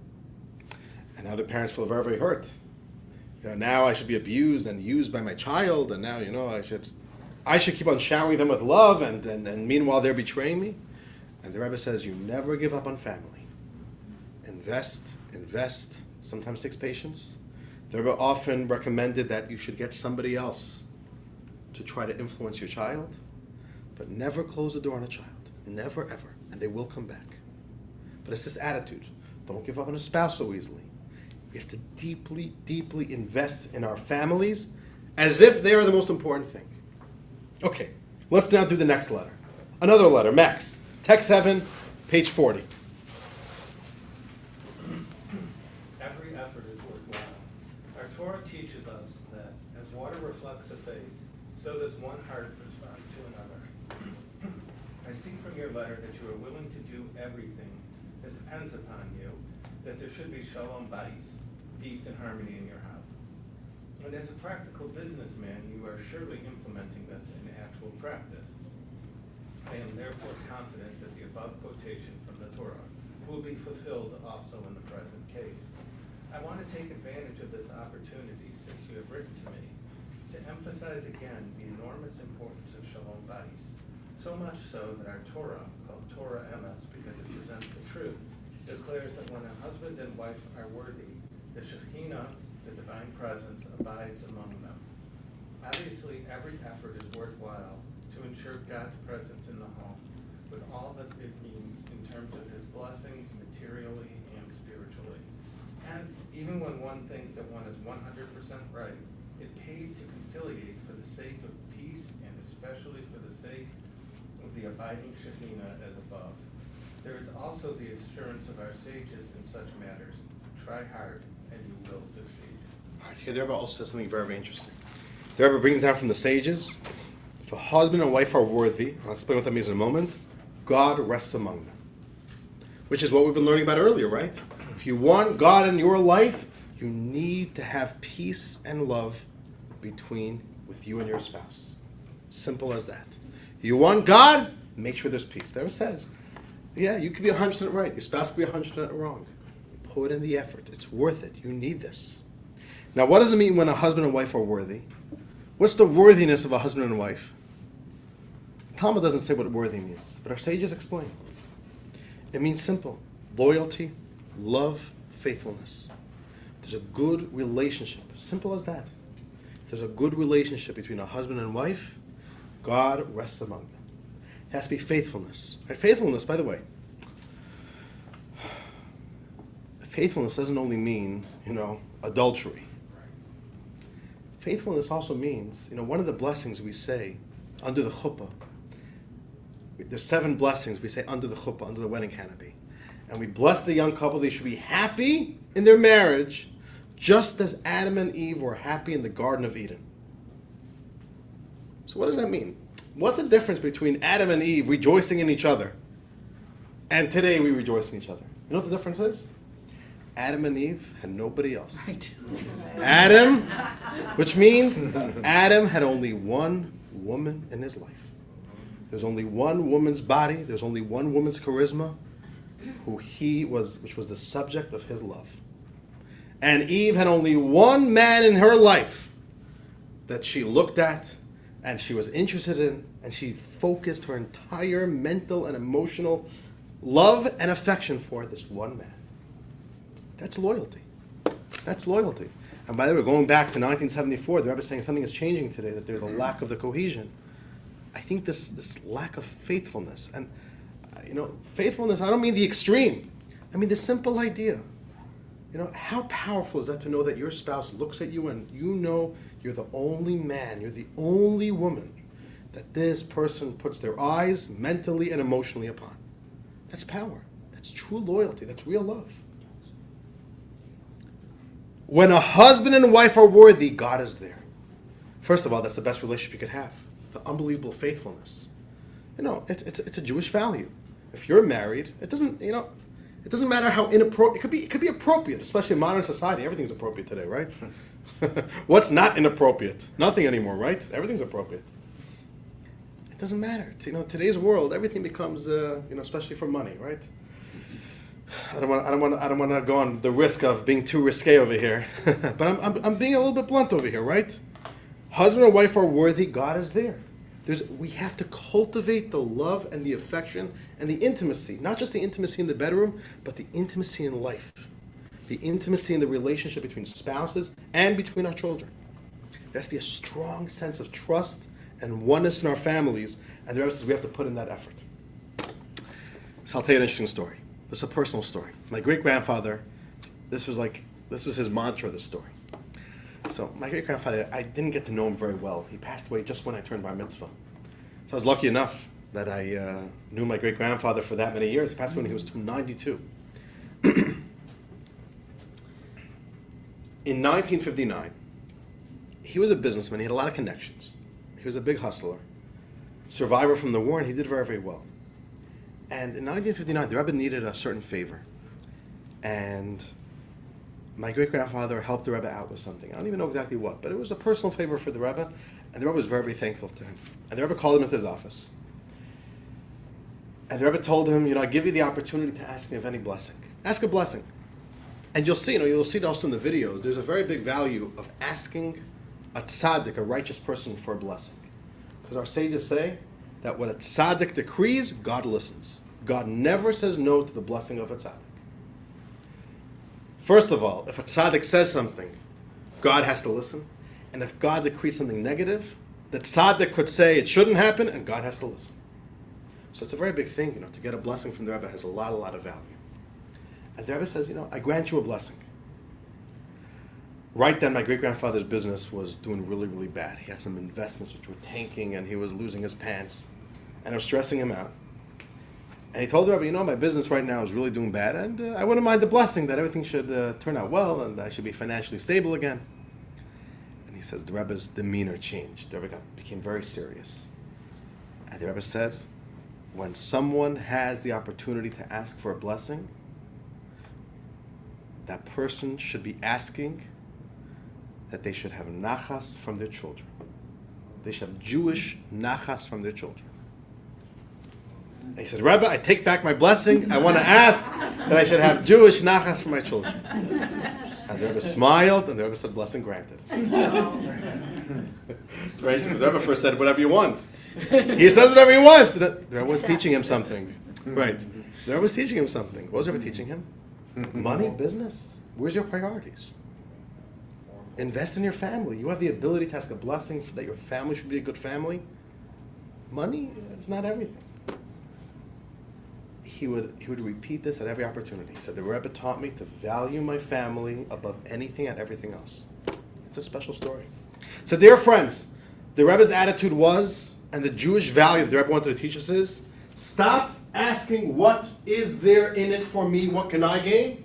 [SPEAKER 1] And now the parents feel very hurt. Now I should be abused and used by my child, and now I should keep on showering them with love, and meanwhile they're betraying me. And the Rebbe says, you never give up on family. Invest. Sometimes takes patience. The Rebbe often recommended that you should get somebody else to try to influence your child, but never close the door on a child. Never, ever. And they will come back. But it's this attitude. Don't give up on a spouse so easily. We have to deeply, deeply invest in our families as if they are the most important thing. Okay, let's now do the next letter. Another letter, Max. Text 7, page 40.
[SPEAKER 4] Every effort is worthwhile. Our Torah teaches us that as water reflects a face, so does one heart respond to another. I see from your letter that you are willing to do everything that depends upon you, that there should be shalom bayis, peace and harmony in your house. And as a practical businessman, you are surely implementing this in actual practice. I am therefore confident that the above quotation from the Torah will be fulfilled also in the present case. I want to take advantage of this opportunity, since you have written to me, to emphasize again the enormous importance of shalom bayis. So much so that our Torah, called Torah Emes because it presents the truth, declares that when a husband and wife are worthy, the Shekhinah, the divine presence, abides among them. Obviously, every effort is worthwhile to ensure God's presence in the home, with all that it means in terms of his blessings materially and spiritually. Hence, even when one thinks that one is 100% right, it pays to conciliate for the sake of peace and especially for the sake of the abiding Shekhinah as above. There is also the assurance of our sages in such matters. Try hard, and you will succeed.
[SPEAKER 1] All right, here the Rebbe also says something very, very interesting. The Rebbe brings down from the sages, if a husband and wife are worthy, I'll explain what that means in a moment, God rests among them. Which is what we've been learning about earlier, right? If you want God in your life, you need to have peace and love with you and your spouse. Simple as that. You want God, make sure there's peace. There it says, yeah, you could be 100% right. Your spouse could be 100% wrong. Put in the effort. It's worth it. You need this. Now, what does it mean when a husband and wife are worthy? What's the worthiness of a husband and wife? Talmud doesn't say what worthy means, but our sages explain. It means simple. Loyalty, love, faithfulness. There's a good relationship. Simple as that. If there's a good relationship between a husband and wife, God rests among them. It has to be faithfulness. Right? Faithfulness, by the way, faithfulness doesn't only mean, adultery. Faithfulness also means, one of the blessings we say under the chuppah, there's 7 blessings we say under the chuppah, under the wedding canopy. And we bless the young couple. They should be happy in their marriage, just as Adam and Eve were happy in the Garden of Eden. So what does that mean? What's the difference between Adam and Eve rejoicing in each other and today we rejoice in each other? You know what the difference is? Adam and Eve had nobody else.
[SPEAKER 8] Right.
[SPEAKER 1] Adam, which means Adam had only one woman in his life. There's only one woman's body, there's only one woman's charisma, which was the subject of his love. And Eve had only one man in her life that she looked at and she was interested in, and she focused her entire mental and emotional love and affection for this one man. That's loyalty. That's loyalty. And by the way, going back to 1974, the Rebbe is saying something is changing today, that there's a lack of the cohesion. I think this lack of faithfulness, and faithfulness, I don't mean the extreme. I mean the simple idea. How powerful is that to know that your spouse looks at you and you're the only man, you're the only woman that this person puts their eyes mentally and emotionally upon. That's power. That's true loyalty. That's real love. When a husband and wife are worthy, God is there. First of all, that's the best relationship you could have. The unbelievable faithfulness. It's a Jewish value. If you're married, it doesn't matter how inappropriate. It could be appropriate, especially in modern society. Everything's appropriate today, right? What's not inappropriate? Nothing anymore, right? Everything's appropriate. It doesn't matter. Today's world, everything becomes, especially for money, right? I don't want to go on the risk of being too risque over here, but I'm being a little bit blunt over here, right? Husband and wife are worthy. God is there. We have to cultivate the love and the affection and the intimacy, not just the intimacy in the bedroom, but the intimacy in life, the intimacy in the relationship between spouses and between our children. There has to be a strong sense of trust and oneness in our families, and the Rebbe says we have to put in that effort. So I'll tell you an interesting story. This is a personal story. My great-grandfather, this was his mantra, this story. So my great-grandfather, I didn't get to know him very well. He passed away just when I turned bar mitzvah. So I was lucky enough that I knew my great-grandfather for that many years. He passed away when he was 92. In 1959, he was a businessman. He had a lot of connections. He was a big hustler, survivor from the war, and he did very, very well. And in 1959, the Rebbe needed a certain favor. And my great-grandfather helped the Rebbe out with something. I don't even know exactly what, but it was a personal favor for the Rebbe, and the Rebbe was very, very thankful to him. And the Rebbe called him into his office. And the Rebbe told him, I give you the opportunity to ask me of any blessing. Ask a blessing. And you'll see it also in the videos, there's a very big value of asking a tzaddik, a righteous person, for a blessing. Because our sages say that what a tzaddik decrees, God listens. God never says no to the blessing of a tzaddik. First of all, if a tzaddik says something, God has to listen. And if God decrees something negative, the tzaddik could say it shouldn't happen, and God has to listen. So it's a very big thing, to get a blessing from the Rebbe has a lot of value. And the Rebbe says, I grant you a blessing. Right then, my great-grandfather's business was doing really, really bad. He had some investments which were tanking, and he was losing his pants. And it was stressing him out. And he told the Rebbe, my business right now is really doing bad, and I wouldn't mind the blessing that everything should turn out well, and I should be financially stable again. And he says the Rebbe's demeanor changed. The Rebbe became very serious. And the Rebbe said, when someone has the opportunity to ask for a blessing, that person should be asking that they should have nachas from their children. They should have Jewish nachas from their children. And he said, Rebbe, I take back my blessing. I want to ask that I should have Jewish nachas for my children. And the Rebbe smiled, and the Rebbe said, blessing granted. It's very interesting, because the Rebbe first said, whatever you want. He says whatever he wants, but the Rebbe was teaching him something. Right. The Rebbe was teaching him something. What was the Rebbe teaching him? Money, business. Where's your priorities? Invest in your family. You have the ability to ask a blessing that your family should be a good family. Money is not everything. He would repeat this at every opportunity. He said, the Rebbe taught me to value my family above anything and everything else. It's a special story. So dear friends, the Rebbe's attitude was, and the Jewish value the Rebbe wanted to teach us is, stop asking what is there in it for me, what can I gain?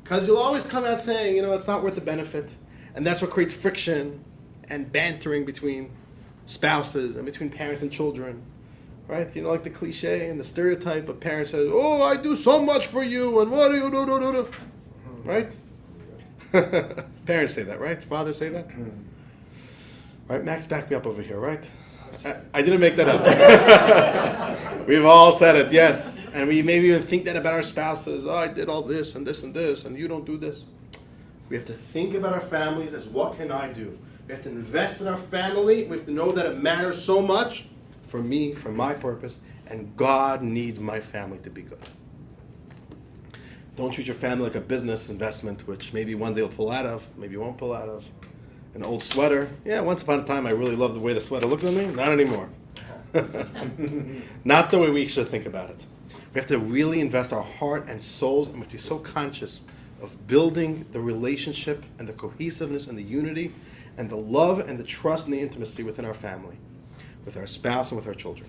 [SPEAKER 1] Because you'll always come out saying, it's not worth the benefit. And that's what creates friction and bantering between spouses and between parents and children. Right? Like the cliche and the stereotype of parents says, oh, I do so much for you, and what do you do? Right? Parents say that, right? Fathers say that? Right? Max, back me up over here, right? I didn't make that up. We've all said it, yes. And we maybe even think that about our spouses. Oh, I did all this, and you don't do this. We have to think about our families as what can I do? We have to invest in our family. We have to know that it matters so much for me, for my purpose, and God needs my family to be good. Don't treat your family like a business investment, which maybe one day you'll pull out of, maybe you won't pull out of. An old sweater. Yeah, once upon a time I really loved the way the sweater looked on me. Not anymore. Not the way we should think about it. We have to really invest our heart and souls, and we have to be so conscious of building the relationship and the cohesiveness and the unity and the love and the trust and the intimacy within our family, with our spouse and with our children.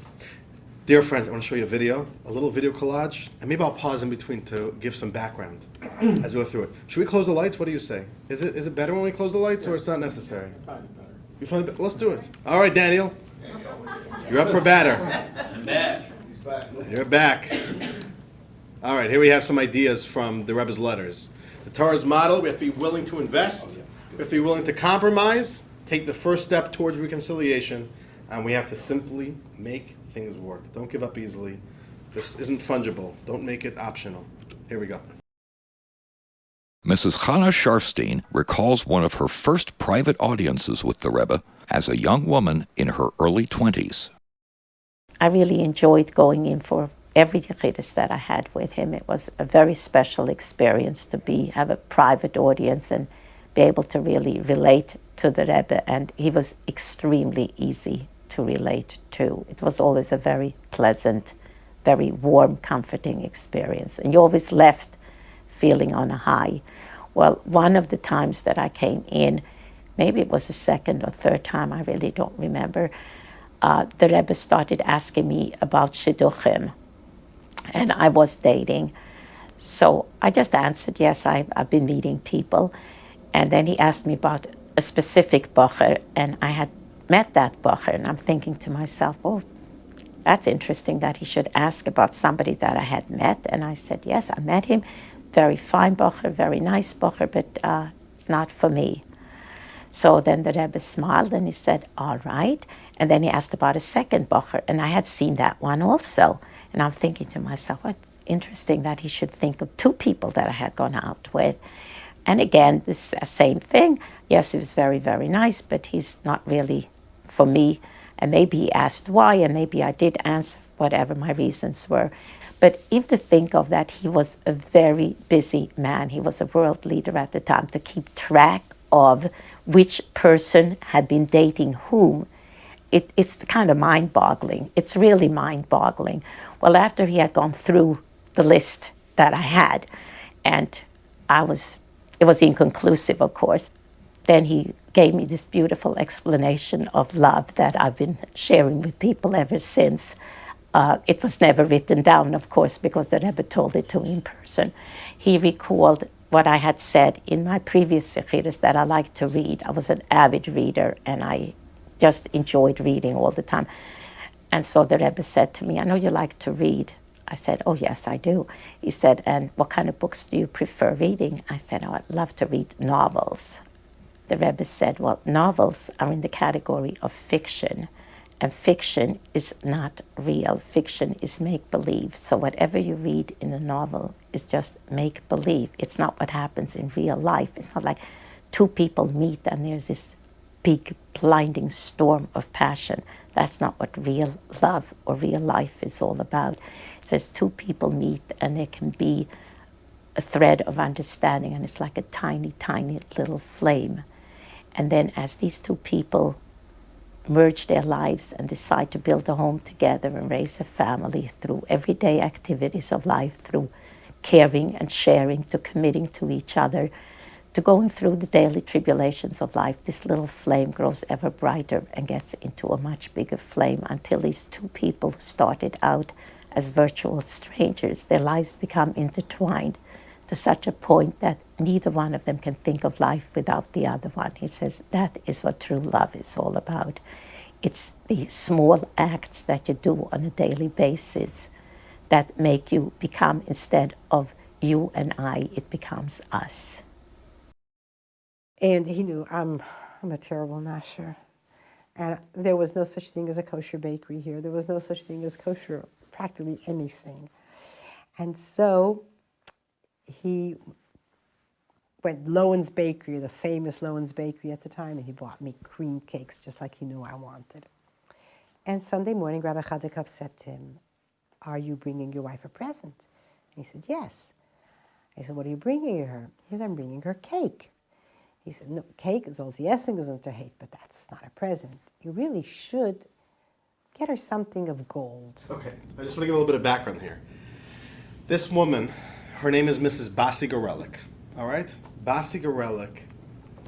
[SPEAKER 1] Dear friends, I want to show you a little video collage, and maybe I'll pause in between to give some background as we go through it. Should we close the lights? What do you say? Is it better when we close the lights, or it's not necessary?
[SPEAKER 5] I find it better.
[SPEAKER 1] You find it better? Let's do it. All right, Daniel. You're up for batter.
[SPEAKER 11] I'm back.
[SPEAKER 2] He's back.
[SPEAKER 1] You're back. All right, here we have some ideas from the Rebbe's letters. The Torah's model, we have to be willing to invest. We have to be willing to compromise, take the first step towards reconciliation, and we have to simply make things work. Don't give up easily. This isn't fungible. Don't make it optional. Here we go.
[SPEAKER 12] Mrs. Chana Sharfstein recalls one of her first private audiences with the Rebbe as a young woman in her early 20s.
[SPEAKER 13] I really enjoyed going in for every chiddush that I had with him. It was a very special experience to have a private audience and be able to really relate to the Rebbe, and he was extremely easy to relate to. It was always a very pleasant very warm, comforting experience. And you always left feeling on a high. Well, one of the times that I came in, maybe it was the second or third time, I really don't remember, the Rebbe started asking me about shidduchim, and I was dating. So I just answered, yes, I've been meeting people. And then he asked me about a specific bacher, and I had met that bacher, and I'm thinking to myself, oh, that's interesting that he should ask about somebody that I had met. And I said, yes, I met him. Very fine bacher, very nice bacher, but it's not for me. So then the Rebbe smiled and he said, all right. And then he asked about a second bacher, and I had seen that one also. And I'm thinking to myself, what's interesting that he should think of two people that I had gone out with. And again, this same thing. Yes, he was very, very nice, but he's not really for me. And maybe he asked why, and maybe I did answer whatever my reasons were. But even to think of that, he was a very busy man. He was a world leader at the time. To keep track of which person had been dating whom, it's kind of mind-boggling. It's really mind-boggling. Well, after he had gone through the list that I had, and it was inconclusive, of course, then he gave me this beautiful explanation of love that I've been sharing with people ever since. It was never written down, of course, because the Rebbe told it to me in person. He recalled what I had said in my previous sechiras that I like to read. I was an avid reader, and I just enjoyed reading all the time. And so the Rebbe said to me, I know you like to read. I said, oh, yes, I do. He said, and what kind of books do you prefer reading? I said, oh, I'd love to read novels. The Rebbe said, well, novels are in the category of fiction, and fiction is not real. Fiction is make-believe. So whatever you read in a novel is just make-believe. It's not what happens in real life. It's not like two people meet and there's this big, blinding storm of passion. That's not what real love or real life is all about. It says two people meet and there can be a thread of understanding, and it's like a tiny, tiny little flame. And then as these two people merge their lives and decide to build a home together and raise a family through everyday activities of life, through caring and sharing, to committing to each other, to going through the daily tribulations of life, this little flame grows ever brighter and gets into a much bigger flame until these two people started out as virtual strangers. Their lives become intertwined to such a point that neither one of them can think of life without the other one. He says that is what true love is all about. It's the small acts that you do on a daily basis that make you become, instead of you and I, it becomes us.
[SPEAKER 11] And he knew I'm a terrible nasher. And there was no such thing as a kosher bakery here. There was no such thing as kosher practically anything. And so he went Lowen's Bakery, the famous Lowen's Bakery at the time, and he bought me cream cakes just like he knew I wanted. And Sunday morning, Rabbi Chadikov said to him, are you bringing your wife a present? And he said, yes. I said, what are you bringing her? He said, I'm bringing her cake. He said, no, cake soll sie essen, Gesundheit, but that's not a present. You really should get her something of gold.
[SPEAKER 1] Okay, I just want to give a little bit of background here. This woman, her name is Mrs. Basi Gorelik, all right? Basi Gorelik,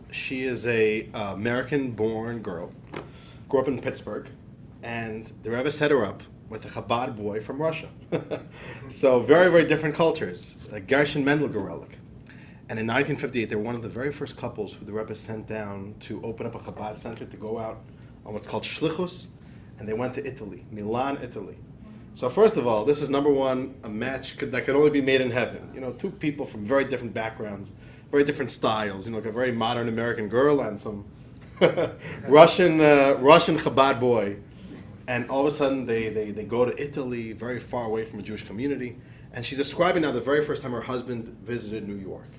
[SPEAKER 1] she is a American-born girl, grew up in Pittsburgh, and the Rebbe set her up with a Chabad boy from Russia. So very, very different cultures, like Gershon Mendel Gorelik. And in 1958, they were one of the very first couples who the Rebbe sent down to open up a Chabad center to go out on what's called shlichus, and they went to Italy, Milan, Italy. So first of all, this is number one, a match that could only be made in heaven. You know, two people from very different backgrounds, very different styles. You know, like a very modern American girl and some Russian Chabad boy. And all of a sudden, they go to Italy, very far away from a Jewish community. And she's describing now the very first time her husband visited New York.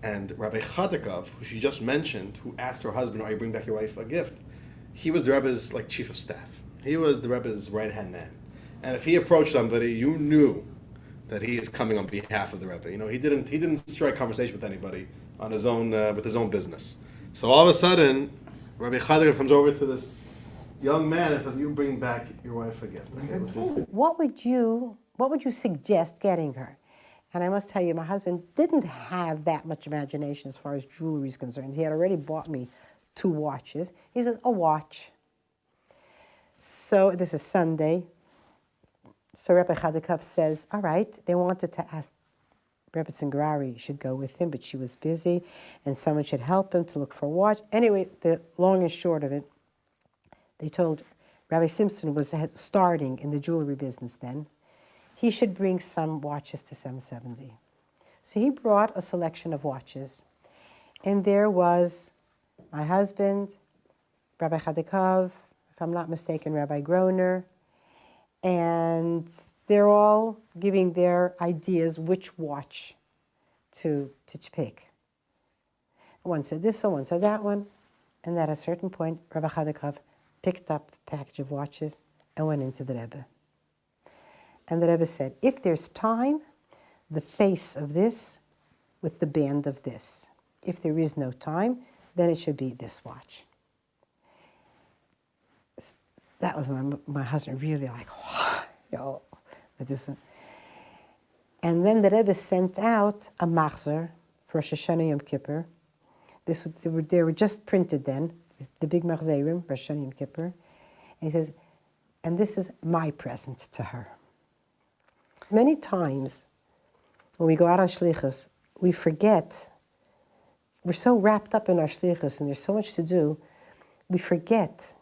[SPEAKER 1] And Rabbi Chadikov, who she just mentioned, who asked her husband, "Are you bringing back your wife a gift?" He was the Rebbe's chief of staff. He was the Rebbe's right-hand man. And if he approached somebody, you knew that he is coming on behalf of the Rebbe. You know, he didn't strike conversation with anybody on his own with his own business. So all of a sudden, Rabbi Chadikov comes over to this young man and says, "You bring back your wife again." Okay, listen.
[SPEAKER 11] What would you suggest getting her? And I must tell you, my husband didn't have that much imagination as far as jewelry is concerned. He had already bought me 2 watches. He said, a watch. So this is Sunday. So Rebbe Chadikov says, all right, they wanted to ask Rebbe Zingarari should go with him, but she was busy, and someone should help him to look for a watch. Anyway, the long and short of it, they told Rabbi Simpson was starting in the jewelry business then. He should bring some watches to 770. So he brought a selection of watches, and there was my husband, Rabbi Chadikov, if I'm not mistaken, Rabbi Groner, and they're all giving their ideas which watch to pick. One said this one said that one, and at a certain point, Rabbi Chadikov picked up the package of watches and went into the Rebbe. And the Rebbe said, if there's time, the face of this with the band of this. If there is no time, then it should be this watch. That was when my husband really like, yo, but this. And then the Rebbe sent out a machzer for Rosh Hashanah Yom Kippur. They were just printed then, the big machzerim, Rosh Hashanah Yom Kippur. And he says, and this is my present to her. Many times when we go out on shlichus, we forget. We're so wrapped up in our shlichus, and there's so much to do, we forget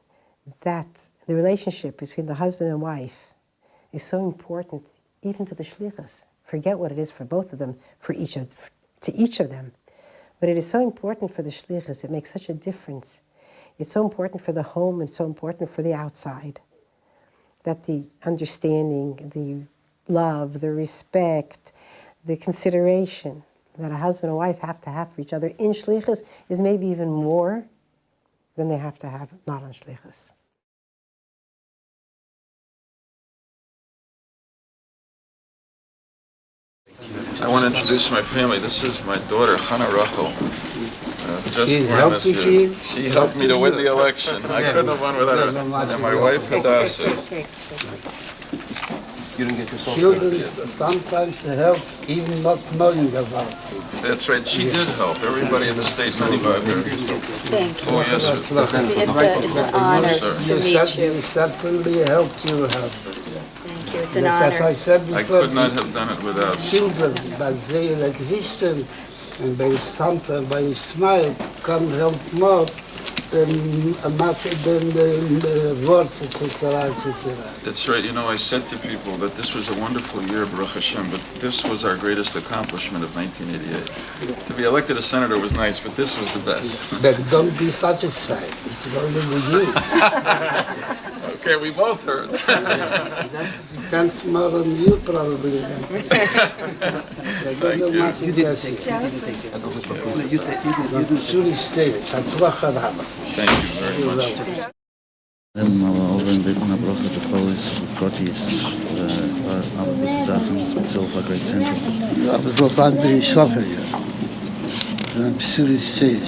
[SPEAKER 11] that the relationship between the husband and wife is so important, even to the shlichus. Forget what it is for both of them, to each of them. But it is so important for the shlichus. It makes such a difference. It's so important for the home and so important for the outside. That the understanding, the love, the respect, the consideration that a husband and wife have to have for each other in shlichus is maybe even more than they have to have not on shlichus.
[SPEAKER 14] I want to introduce my family. This is my daughter, Chana Rachel. She helped me to win the election. I couldn't have won without her. And my wife, Hadassah.
[SPEAKER 15] Children sometimes help, even not knowing about it.
[SPEAKER 14] That's right. She did help. Everybody in the state knew about her.
[SPEAKER 16] Thank you.
[SPEAKER 14] Oh, yes.
[SPEAKER 16] It's an honor to meet you.
[SPEAKER 15] You certainly helped your husband.
[SPEAKER 16] Thank you. It's an
[SPEAKER 15] But as
[SPEAKER 16] honor.
[SPEAKER 15] I said
[SPEAKER 14] I
[SPEAKER 15] before,
[SPEAKER 14] could not have done it without her.
[SPEAKER 15] children, by their existence and by something, by smile, can help more than much than the words, etc., etc.
[SPEAKER 14] That's right. You know, I said to people that this was a wonderful year, Baruch Hashem, but this was our greatest accomplishment of 1988. To be elected a senator was nice, but this was the best.
[SPEAKER 15] But don't be satisfied. It's only with you.
[SPEAKER 14] Okay, we both heard.
[SPEAKER 15] Depends more on you, probably.
[SPEAKER 14] Thank you.
[SPEAKER 15] You didn't take it. You do surely stay.
[SPEAKER 14] Thank you very much.
[SPEAKER 17] Maar over een beetje naar Brugge de vrouw is Gottes, maar een beetje zaken speciaal voor Great Central.
[SPEAKER 15] Ja, we zullen van de schaffer hier. Een surely stay.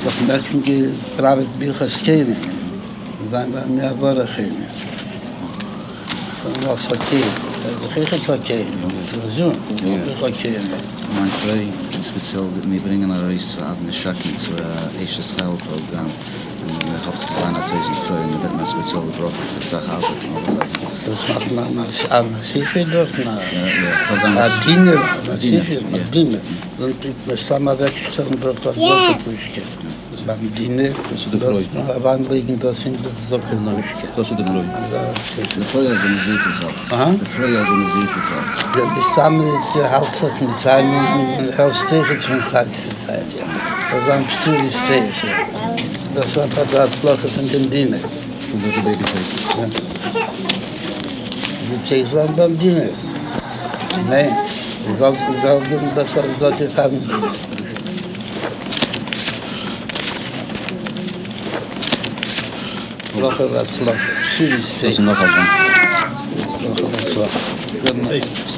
[SPEAKER 15] Doch merken die praten bij geschenen. Dan ben je wel geen. Dan was het geen. Geen gekeken. Zo. Gekeken.
[SPEAKER 17] Mijn vrouw speciaal mee brengen naar reis aan de Shaki zu eerste schoolprogram. En we hopen te zijn uit deze vrouw met dat speciaal Brugge voor zich houden.
[SPEAKER 15] Das macht man an Schiffe durch,
[SPEAKER 17] Ja,
[SPEAKER 15] Dinner. Dann bringt man Stammer weg, dann braucht das Brücke. Beim Dinner, das anlegen, das sind das Sockelnäuschke.
[SPEAKER 17] Dat is de broer. De vrouw organiseert het zelfs. De vrouw organiseert het zelfs.
[SPEAKER 15] Ja, die Stammer ist ja hauptsächlich sein und Haustechnik von Zeit zu Zeit. Das am Stuhl ist das war das Platz von dem Dinner.
[SPEAKER 17] Und dat de baby take.
[SPEAKER 15] Die Tjes waren beim Dinner. Nee, ich glaube, das war dort die Familie. Lachen wat lachen. Serieus.
[SPEAKER 17] Dat is nog een.
[SPEAKER 15] Lachen wat lachen. Dan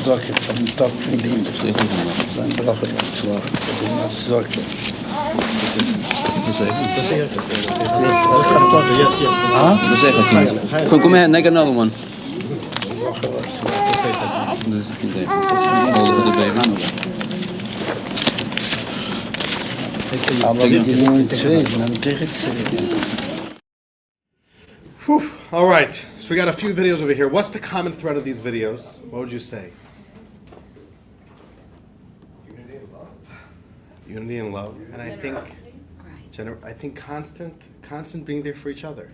[SPEAKER 15] lachen van de top van de industrie. Dan lachen wat lachen. Dan lachen wat lachen.
[SPEAKER 17] Come ahead, make another one.
[SPEAKER 1] Whew. All right, so we got a few videos over here. What's the common thread of these videos? What would you say?
[SPEAKER 2] Unity and love.
[SPEAKER 1] Unity and love, and I think, I think constant being there for each other.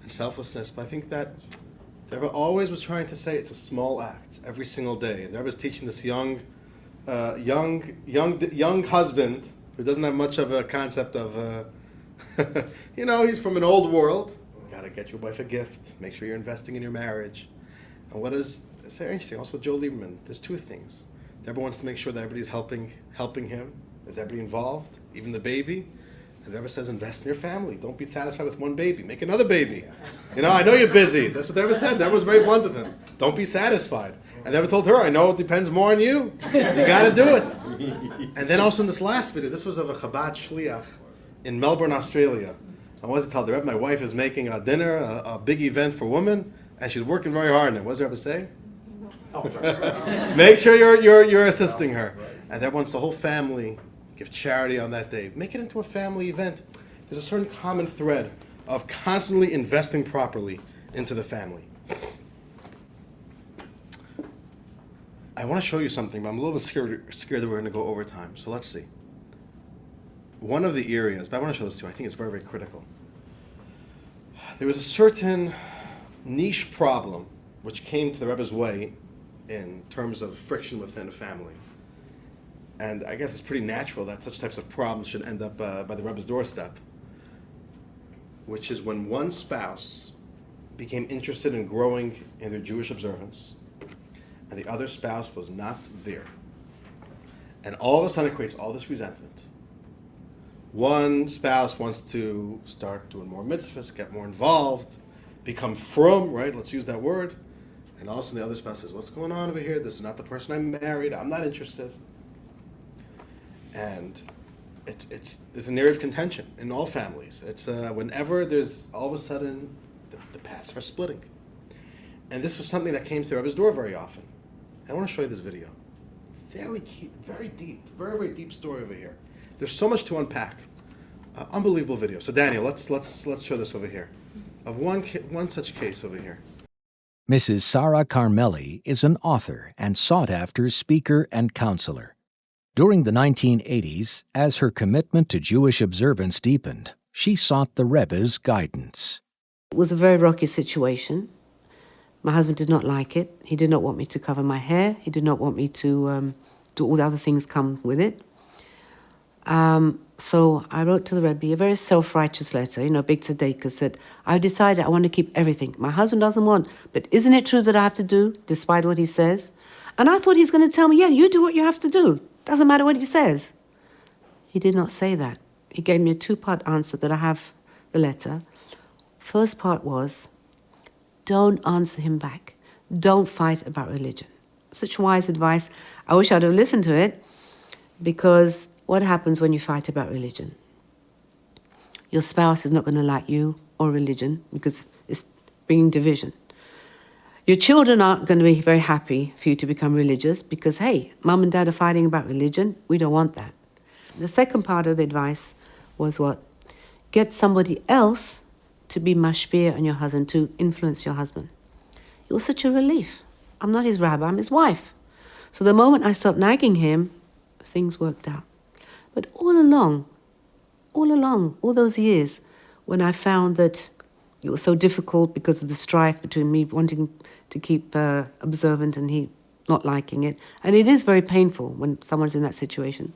[SPEAKER 1] And selflessness. But I think that the Rebbe always was trying to say it's a small act every single day. And the Rebbe was teaching this young husband who doesn't have much of a concept of, he's from an old world. Gotta get your wife a gift. Make sure you're investing in your marriage. And what is it's very interesting? Also with Joel Lieberman, there's two things. The Rebbe wants to make sure that everybody's helping him. Is everybody involved? Even the baby. And the Rebbe says, invest in your family. Don't be satisfied with one baby. Make another baby. I know you're busy. That's what the Rebbe said. The Rebbe was very blunt with him. Don't be satisfied. And the Rebbe told her, I know it depends more on you. You gotta do it. And then also in this last video, this was of a Chabad Shliach in Melbourne, Australia. I was to tell the Rebbe, my wife is making a dinner, a big event for women, and she's working very hard on it. What does the Rebbe say? Make sure you're assisting her. And the Rebbe wants the whole family give charity on that day. Make it into a family event. There's a certain common thread of constantly investing properly into the family. I want to show you something, but I'm a little bit scared that we're going to go over time. So let's see. One of the areas, but I want to show this to you, I think it's very, very critical. There was a certain niche problem which came to the Rebbe's way in terms of friction within a family. And I guess it's pretty natural that such types of problems should end up by the Rebbe's doorstep, which is when one spouse became interested in growing in their Jewish observance, and the other spouse was not there. And all of a sudden it creates all this resentment. One spouse wants to start doing more mitzvahs, get more involved, become frum, right? Let's use that word. And all of a sudden the other spouse says, what's going on over here? This is not the person I married. I'm not interested. And it's an area of contention in all families. It's whenever there's all of a sudden the paths are splitting. And this was something that came to the Rebbe's door very often. And I want to show you this video. Very key, very deep, very, very deep story over here. There's so much to unpack. Unbelievable video. So Daniel, let's show this over here. Of one such case over here.
[SPEAKER 18] Mrs. Sarah Carmelli is an author and sought-after speaker and counselor. During the 1980s, as her commitment to Jewish observance deepened, she sought the Rebbe's guidance.
[SPEAKER 19] It was a very rocky situation. My husband did not like it. He did not want me to cover my hair. He did not want me to do all the other things come with it. So I wrote to the Rebbe a very self-righteous letter, big tzedekah, said, I've decided I want to keep everything. My husband doesn't want, but isn't it true that I have to do, despite what he says? And I thought he's going to tell me, yeah, you do what you have to do. Doesn't matter what he says. He did not say that. He gave me a two-part answer that I have the letter. First part was, don't answer him back. Don't fight about religion. Such wise advice. I wish I'd have listened to it, because what happens when you fight about religion? Your spouse is not going to like you or religion because it's bringing division. Your children aren't going to be very happy for you to become religious because, hey, mom and dad are fighting about religion. We don't want that. The second part of the advice was what? Get somebody else to be mashpia on your husband, to influence your husband. It was such a relief. I'm not his rabbi, I'm his wife. So the moment I stopped nagging him, things worked out. But all along, all those years, when I found that it was so difficult because of the strife between me wanting to keep observant and he not liking it, and it is very painful when someone's in that situation.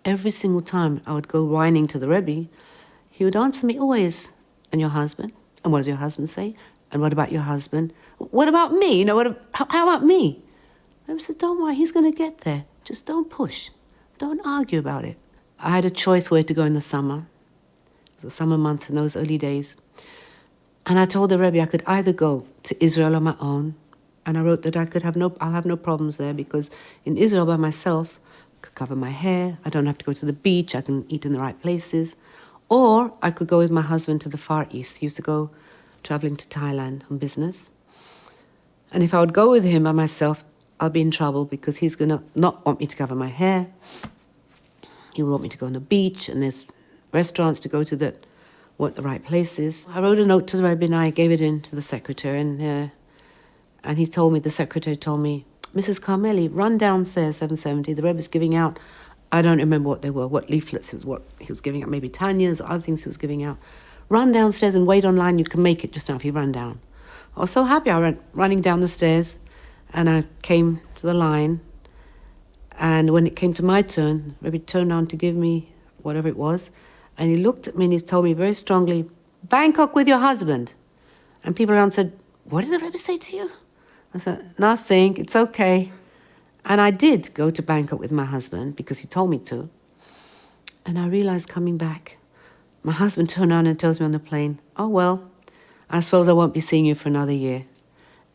[SPEAKER 19] Every single time I would go whining to the Rebbe, he would answer me always, and your husband? And what does your husband say? And what about your husband? What about me? How about me? I said, don't worry, he's going to get there. Just don't push. Don't argue about it. I had a choice where to go in the summer. It was a summer month in those early days. And I told the Rebbe I could either go to Israel on my own, and I wrote that I'll have no problems there because in Israel by myself, could cover my hair. I don't have to go to the beach. I can eat in the right places. Or I could go with my husband to the Far East. He used to go traveling to Thailand on business. And if I would go with him by myself, I'll be in trouble because he's going to not want me to cover my hair. He would want me to go on the beach, and there's restaurants to go to that weren't the right places. I wrote a note to the Rebbe and I gave it in to the secretary, and he told me, the secretary told me, Mrs. Carmeli, run downstairs, 770, the Rebbe's giving out, I don't remember what they were, what leaflets he was giving out, maybe Tanya's or other things he was giving out. Run downstairs and wait online, you can make it just now if you run down. I was so happy, I went running down the stairs, and I came to the line, and when it came to my turn, Rebbe turned around to give me whatever it was, and he looked at me and he told me very strongly, Bangkok with your husband. And people around said, what did the Rebbe say to you? I said, nothing, it's okay. And I did go to Bangkok with my husband because he told me to. And I realized coming back, my husband turned around and tells me on the plane, oh, well, I suppose I won't be seeing you for another year.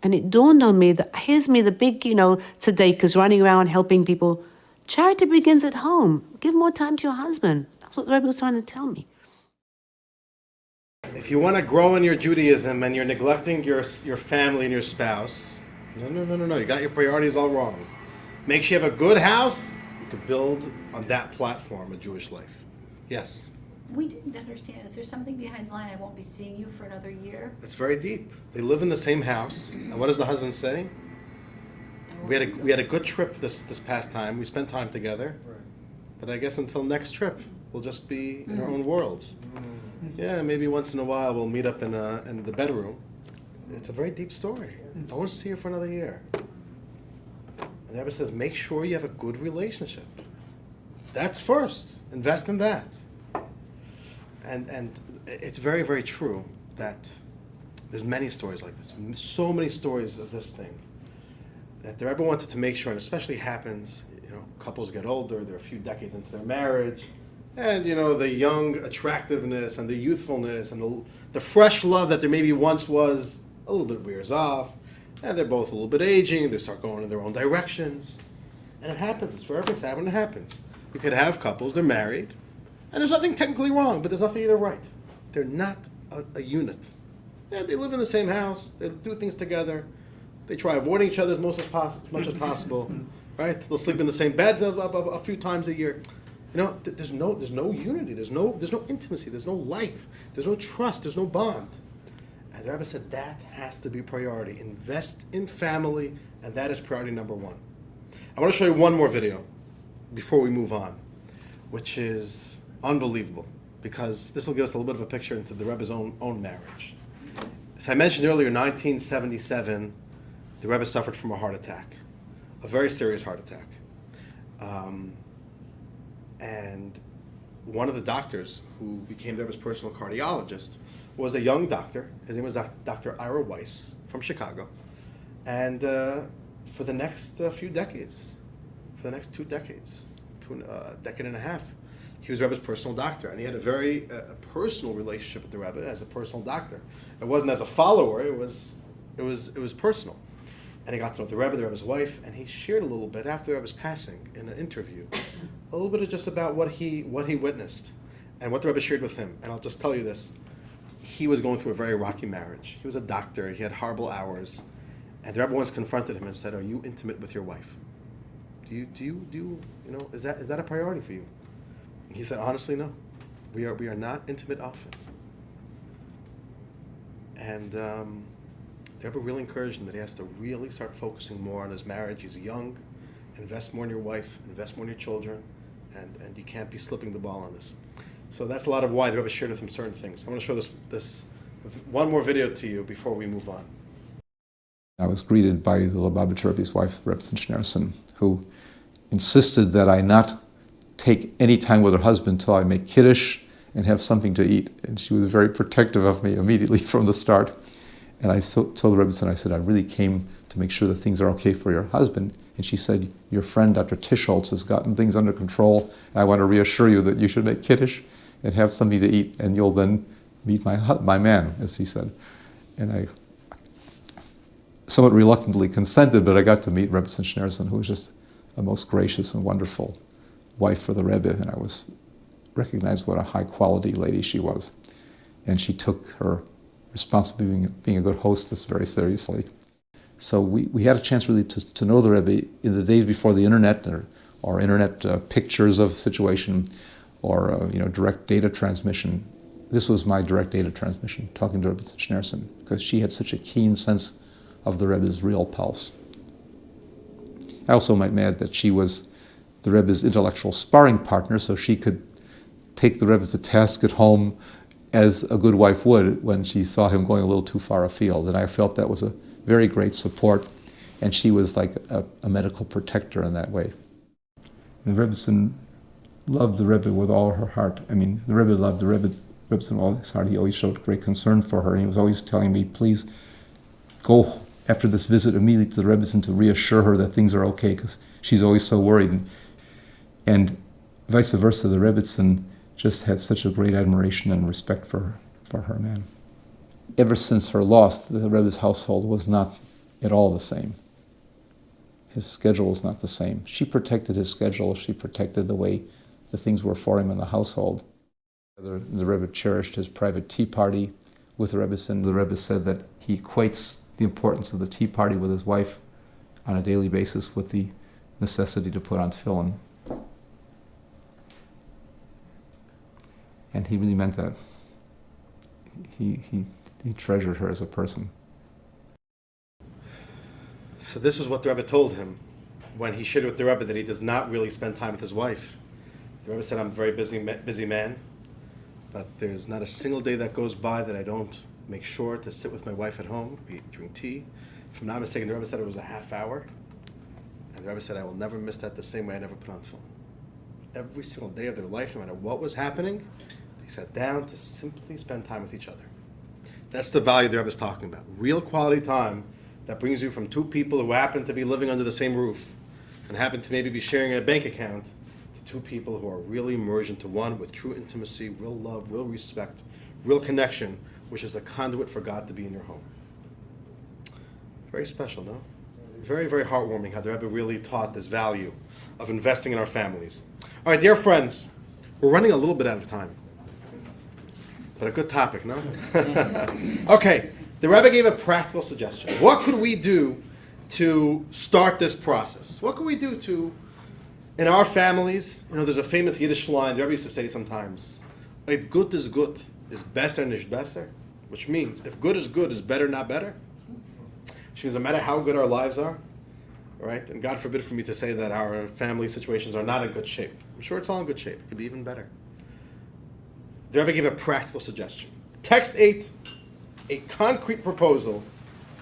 [SPEAKER 19] And it dawned on me that here's me, the big, tzedekahs running around helping people. Charity begins at home. Give more time to your husband. That's what the Rebbe was trying to tell me.
[SPEAKER 1] If you want to grow in your Judaism and you're neglecting your family and your spouse, no. You got your priorities all wrong. Make sure you have a good house. You can build on that platform a Jewish life. Yes.
[SPEAKER 8] We didn't understand. Is there something behind the line? I won't be seeing you for another year?
[SPEAKER 1] It's very deep. They live in the same house. And what does the husband say? We had a good trip this past time. We spent time together. Right. But I guess until next trip, we'll just be in our own worlds. Yeah, maybe once in a while we'll meet up in the bedroom. It's a very deep story. I want to see her for another year. And the Rebbe says, make sure you have a good relationship. That's first. Invest in that. And it's very, very true that there's many stories like this. So many stories of this thing. That the Rebbe wanted to make sure, and especially happens, couples get older, they're a few decades into their marriage, and the young attractiveness and the youthfulness and the fresh love that there maybe once was a little bit wears off, and they're both a little bit aging, they start going in their own directions. And it happens, it's forever sad when it happens. You could have couples, they're married, and there's nothing technically wrong, but there's nothing either right. They're not a unit. Yeah, they live in the same house, they do things together, they try avoiding each other as much as possible, right? They'll sleep in the same beds a few times a year. There's no unity, there's no intimacy, there's no life, there's no trust, there's no bond. And the Rebbe said that has to be priority. Invest in family, and that is priority number one. I want to show you one more video before we move on, which is unbelievable, because this will give us a little bit of a picture into the Rebbe's own marriage. As I mentioned earlier, in 1977, the Rebbe suffered from a heart attack, a very serious heart attack. And one of the doctors who became the Rebbe's personal cardiologist was a young doctor. His name was Dr. Ira Weiss from Chicago. And for the next few decades, for the next 2 decades, a decade and a half, he was Rebbe's personal doctor. And he had a very personal relationship with the Rebbe as a personal doctor. It wasn't as a follower, it was personal. And he got to know the Rebbe's wife, and he shared a little bit after the Rebbe's passing in an interview, a little bit of just about what he witnessed and what the Rebbe shared with him. And I'll just tell you this. He was going through a very rocky marriage. He was a doctor. He had horrible hours. And the Rebbe once confronted him and said, are you intimate with your wife? Is that a priority for you? And he said, honestly, no. We are not intimate often. And the Rebbe really encouraged him that he has to really start focusing more on his marriage. He's young. Invest more in your wife. Invest more in your children. And you can't be slipping the ball on this. So that's a lot of why the Rebbe shared with him certain things. I want to show this one more video to you before we move on.
[SPEAKER 20] I was greeted by the Lubavitch Rebbe's wife, Rebbe Schneerson, who insisted that I not take any time with her husband until I make Kiddush and have something to eat. And she was very protective of me immediately from the start. And I told the Rebbe, I said, I really came to make sure that things are okay for your husband. And she said, your friend, Dr. Tischholz, has gotten things under control. I want to reassure you that you should make Kiddush and have something to eat, and you'll then meet my man, as she said. And I somewhat reluctantly consented, but I got to meet Rebbe Schneerson, who was just a most gracious and wonderful wife for the Rebbe, and I recognized what a high-quality lady she was. And she took her responsibility of being a good hostess very seriously. So we had a chance really to know the Rebbe in the days before the internet or internet pictures of the situation or direct data transmission. This was my direct data transmission, talking to Rebbe Schneerson, because she had such a keen sense of the Rebbe's real pulse. I also might add that she was the Rebbe's intellectual sparring partner, so she could take the Rebbe to task at home as a good wife would when she saw him going a little too far afield. And I felt that was a very great support, and she was like a medical protector in that way. And Rebbetzin loved the Rebbe with all her heart. I mean, the Rebbe loved the Rebbetzin with all his heart. He always showed great concern for her, and he was always telling me, please go after this visit immediately to the Rebbetzin to reassure her that things are okay, because she's always so worried. And vice versa, the Rebbetzin just had such a great admiration and respect for her man. Ever since her loss, the Rebbe's household was not at all the same. His schedule was not the same. She protected his schedule. She protected the way the things were for him in the household. The Rebbe cherished his private tea party with the Rebbetzin. The Rebbe said that he equates the importance of the tea party with his wife on a daily basis with the necessity to put on tefillin. And he really meant that. He treasured her as a person.
[SPEAKER 1] So this is what the Rebbe told him when he shared with the Rebbe that he does not really spend time with his wife. The Rebbe said, I'm a very busy man, but there's not a single day that goes by that I don't make sure to sit with my wife at home, we drink tea. If I'm not mistaken, the Rebbe said it was a half hour. And the Rebbe said, I will never miss that the same way I never put on tefillin. Every single day of their life, no matter what was happening, they sat down to simply spend time with each other. That's the value the Rebbe is talking about. Real quality time that brings you from two people who happen to be living under the same roof and happen to maybe be sharing a bank account to two people who are really merged into one with true intimacy, real love, real respect, real connection, which is the conduit for God to be in your home. Very special, no? Very, very heartwarming how the Rebbe really taught this value of investing in our families. All right, dear friends, we're running a little bit out of time. But a good topic, no? Okay, the Rebbe gave a practical suggestion. What could we do to start this process? What could we do to, in our families, there's a famous Yiddish line the Rebbe used to say sometimes, "If gut is besser nicht besser," which means if good is better, not better. Which means no matter how good our lives are, right? And God forbid for me to say that our family situations are not in good shape. I'm sure it's all in good shape. It could be even better. The Rebbe gave a practical suggestion. Text 8, a concrete proposal,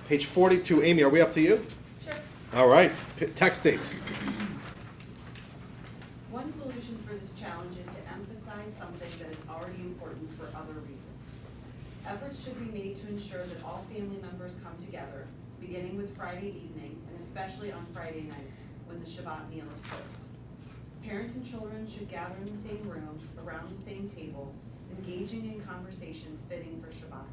[SPEAKER 1] page 42. Amy, are we up to you?
[SPEAKER 21] Sure.
[SPEAKER 1] All right, text 8.
[SPEAKER 21] One solution for this challenge is to emphasize something that is already important for other reasons. Efforts should be made to ensure that all family members come together, beginning with Friday evening, and especially on Friday night, when the Shabbat meal is served. Parents and children should gather in the same room, around the same table, engaging in conversations fitting for Shabbat.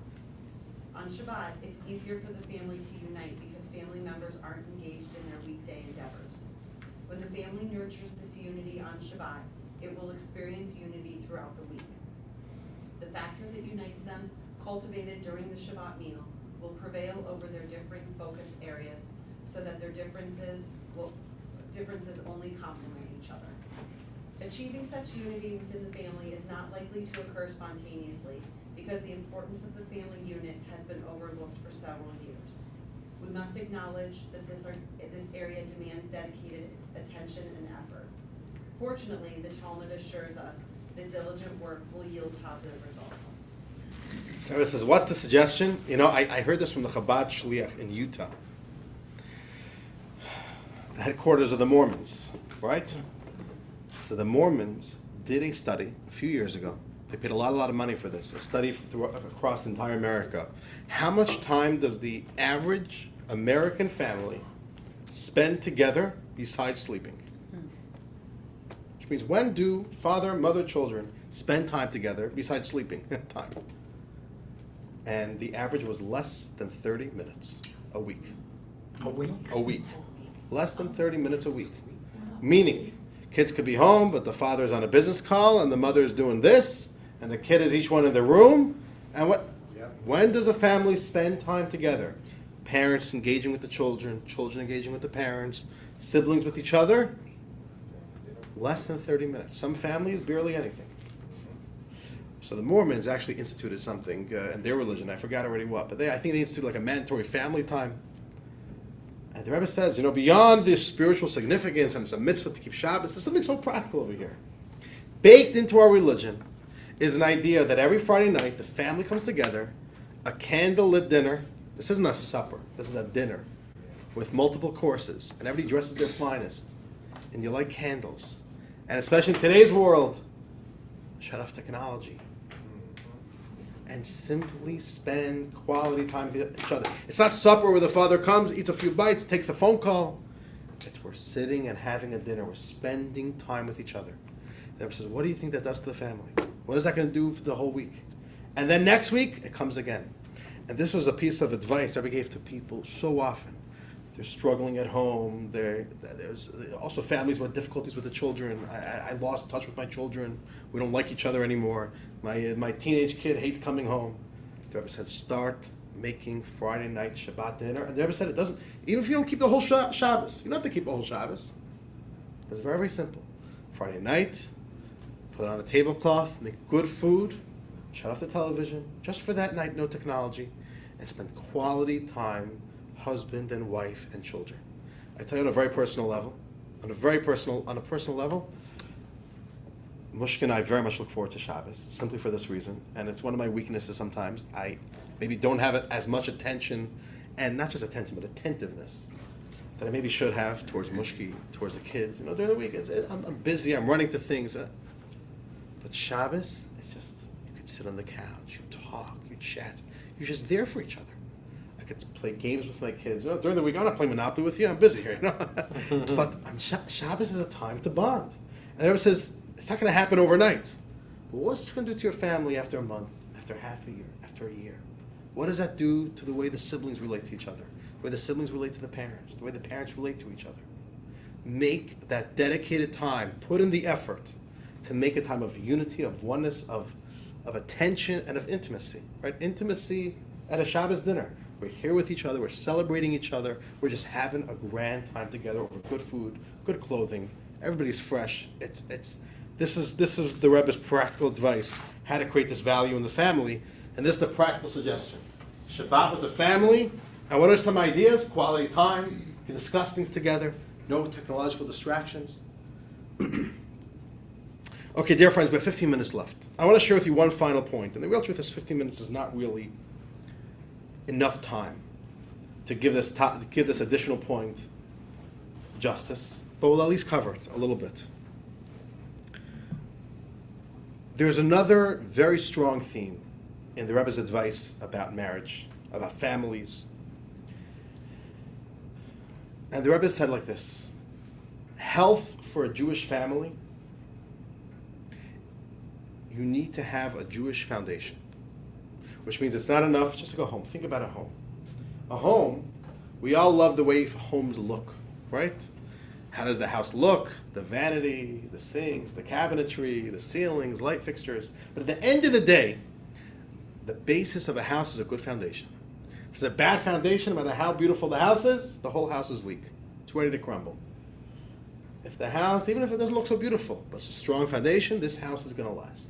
[SPEAKER 21] On Shabbat, it's easier for the family to unite because family members aren't engaged in their weekday endeavors. When the family nurtures this unity on Shabbat, it will experience unity throughout the week. The factor that unites them, cultivated during the Shabbat meal, will prevail over their differing focus areas so that their differences only complement each other. Achieving such unity within the family is not likely to occur spontaneously because the importance of the family unit has been overlooked for several years. We must acknowledge that this area demands dedicated attention and effort. Fortunately, the Talmud assures us that diligent work will yield positive results.
[SPEAKER 1] So it says, what's the suggestion? I heard this from the Chabad Shliach in Utah. The headquarters of the Mormons, right? So the Mormons did a study a few years ago. They paid a lot of money for this. A study across entire America. How much time does the average American family spend together besides sleeping? Which means, when do father, mother, children spend time together besides sleeping time? And the average was less than 30 minutes a week.
[SPEAKER 6] A week?
[SPEAKER 1] A week. Less than 30 minutes a week. Meaning, Kids could be home, but the father's on a business call, and the mother's doing this, and the kid is each one in their room. And when does the family spend time together? Parents engaging with the children, children engaging with the parents, siblings with each other. Less than 30 minutes. Some families, barely anything. So the Mormons actually instituted something in their religion. I forgot already what, but I think they instituted like a mandatory family time. And the Rebbe says, beyond the spiritual significance, and it's a mitzvah to keep Shabbos, there's something so practical over here. Baked into our religion is an idea that every Friday night the family comes together, a candlelit dinner. This isn't a supper. This is a dinner with multiple courses, and everybody dresses their finest, and you light candles. And especially in today's world, shut off technology and simply spend quality time with each other. It's not supper where the father comes, eats a few bites, takes a phone call. It's we're sitting and having a dinner. We're spending time with each other. The Rebbe says, what do you think that does to the family? What is that going to do for the whole week? And then next week, it comes again. And this was a piece of advice Rebbe gave to people so often. They're struggling at home. There's also families with difficulties with the children. I lost touch with my children. We don't like each other anymore. My teenage kid hates coming home. The Rebbe said, start making Friday night Shabbat dinner. And the Rebbe said, it doesn't, even if you don't keep the whole Shabbos, you don't have to keep the whole Shabbos. It's very, very simple. Friday night, put on a tablecloth, make good food, shut off the television, just for that night, no technology, and spend quality time, husband and wife and children. I tell you on a very personal level, on a personal level, Mushka and I very much look forward to Shabbos, simply for this reason, and it's one of my weaknesses sometimes. I maybe don't have as much attention, and not just attention, but attentiveness, that I maybe should have towards Mushki, towards the kids. During the week, I'm busy, I'm running to things. But Shabbos, it's just, you could sit on the couch, you talk, you chat, you're just there for each other. I could play games with my kids. During the week, I'm not playing Monopoly with you, I'm busy here. But on Shabbos is a time to bond. And the Rebbe says, it's not going to happen overnight. But what's this going to do to your family after a month, after half a year, after a year? What does that do to the way the siblings relate to each other, the way the siblings relate to the parents, the way the parents relate to each other? Make that dedicated time, put in the effort to make a time of unity, of oneness, of attention, and of intimacy. Right? Intimacy at a Shabbos dinner. We're here with each other, we're celebrating each other, we're just having a grand time together over good food, good clothing, everybody's fresh. This is the Rebbe's practical advice, how to create this value in the family, and this is the practical suggestion. Shabbat with the family, and what are some ideas? Quality time, you discuss things together, no technological distractions. Okay, dear friends, we have 15 minutes left. I want to share with you one final point, and the real truth is 15 minutes is not really enough time to give this additional point justice, but we'll at least cover it a little bit. There's another very strong theme in the Rebbe's advice about marriage, about families. And the Rebbe said like this: health for a Jewish family, you need to have a Jewish foundation. Which means it's not enough just to go home. Think about a home. A home, we all love the way homes look, right? How does the house look? The vanity, the sinks, the cabinetry, the ceilings, light fixtures. But at the end of the day, the basis of a house is a good foundation. If it's a bad foundation, no matter how beautiful the house is, the whole house is weak. It's ready to crumble. If the house, even if it doesn't look so beautiful, but it's a strong foundation, this house is going to last.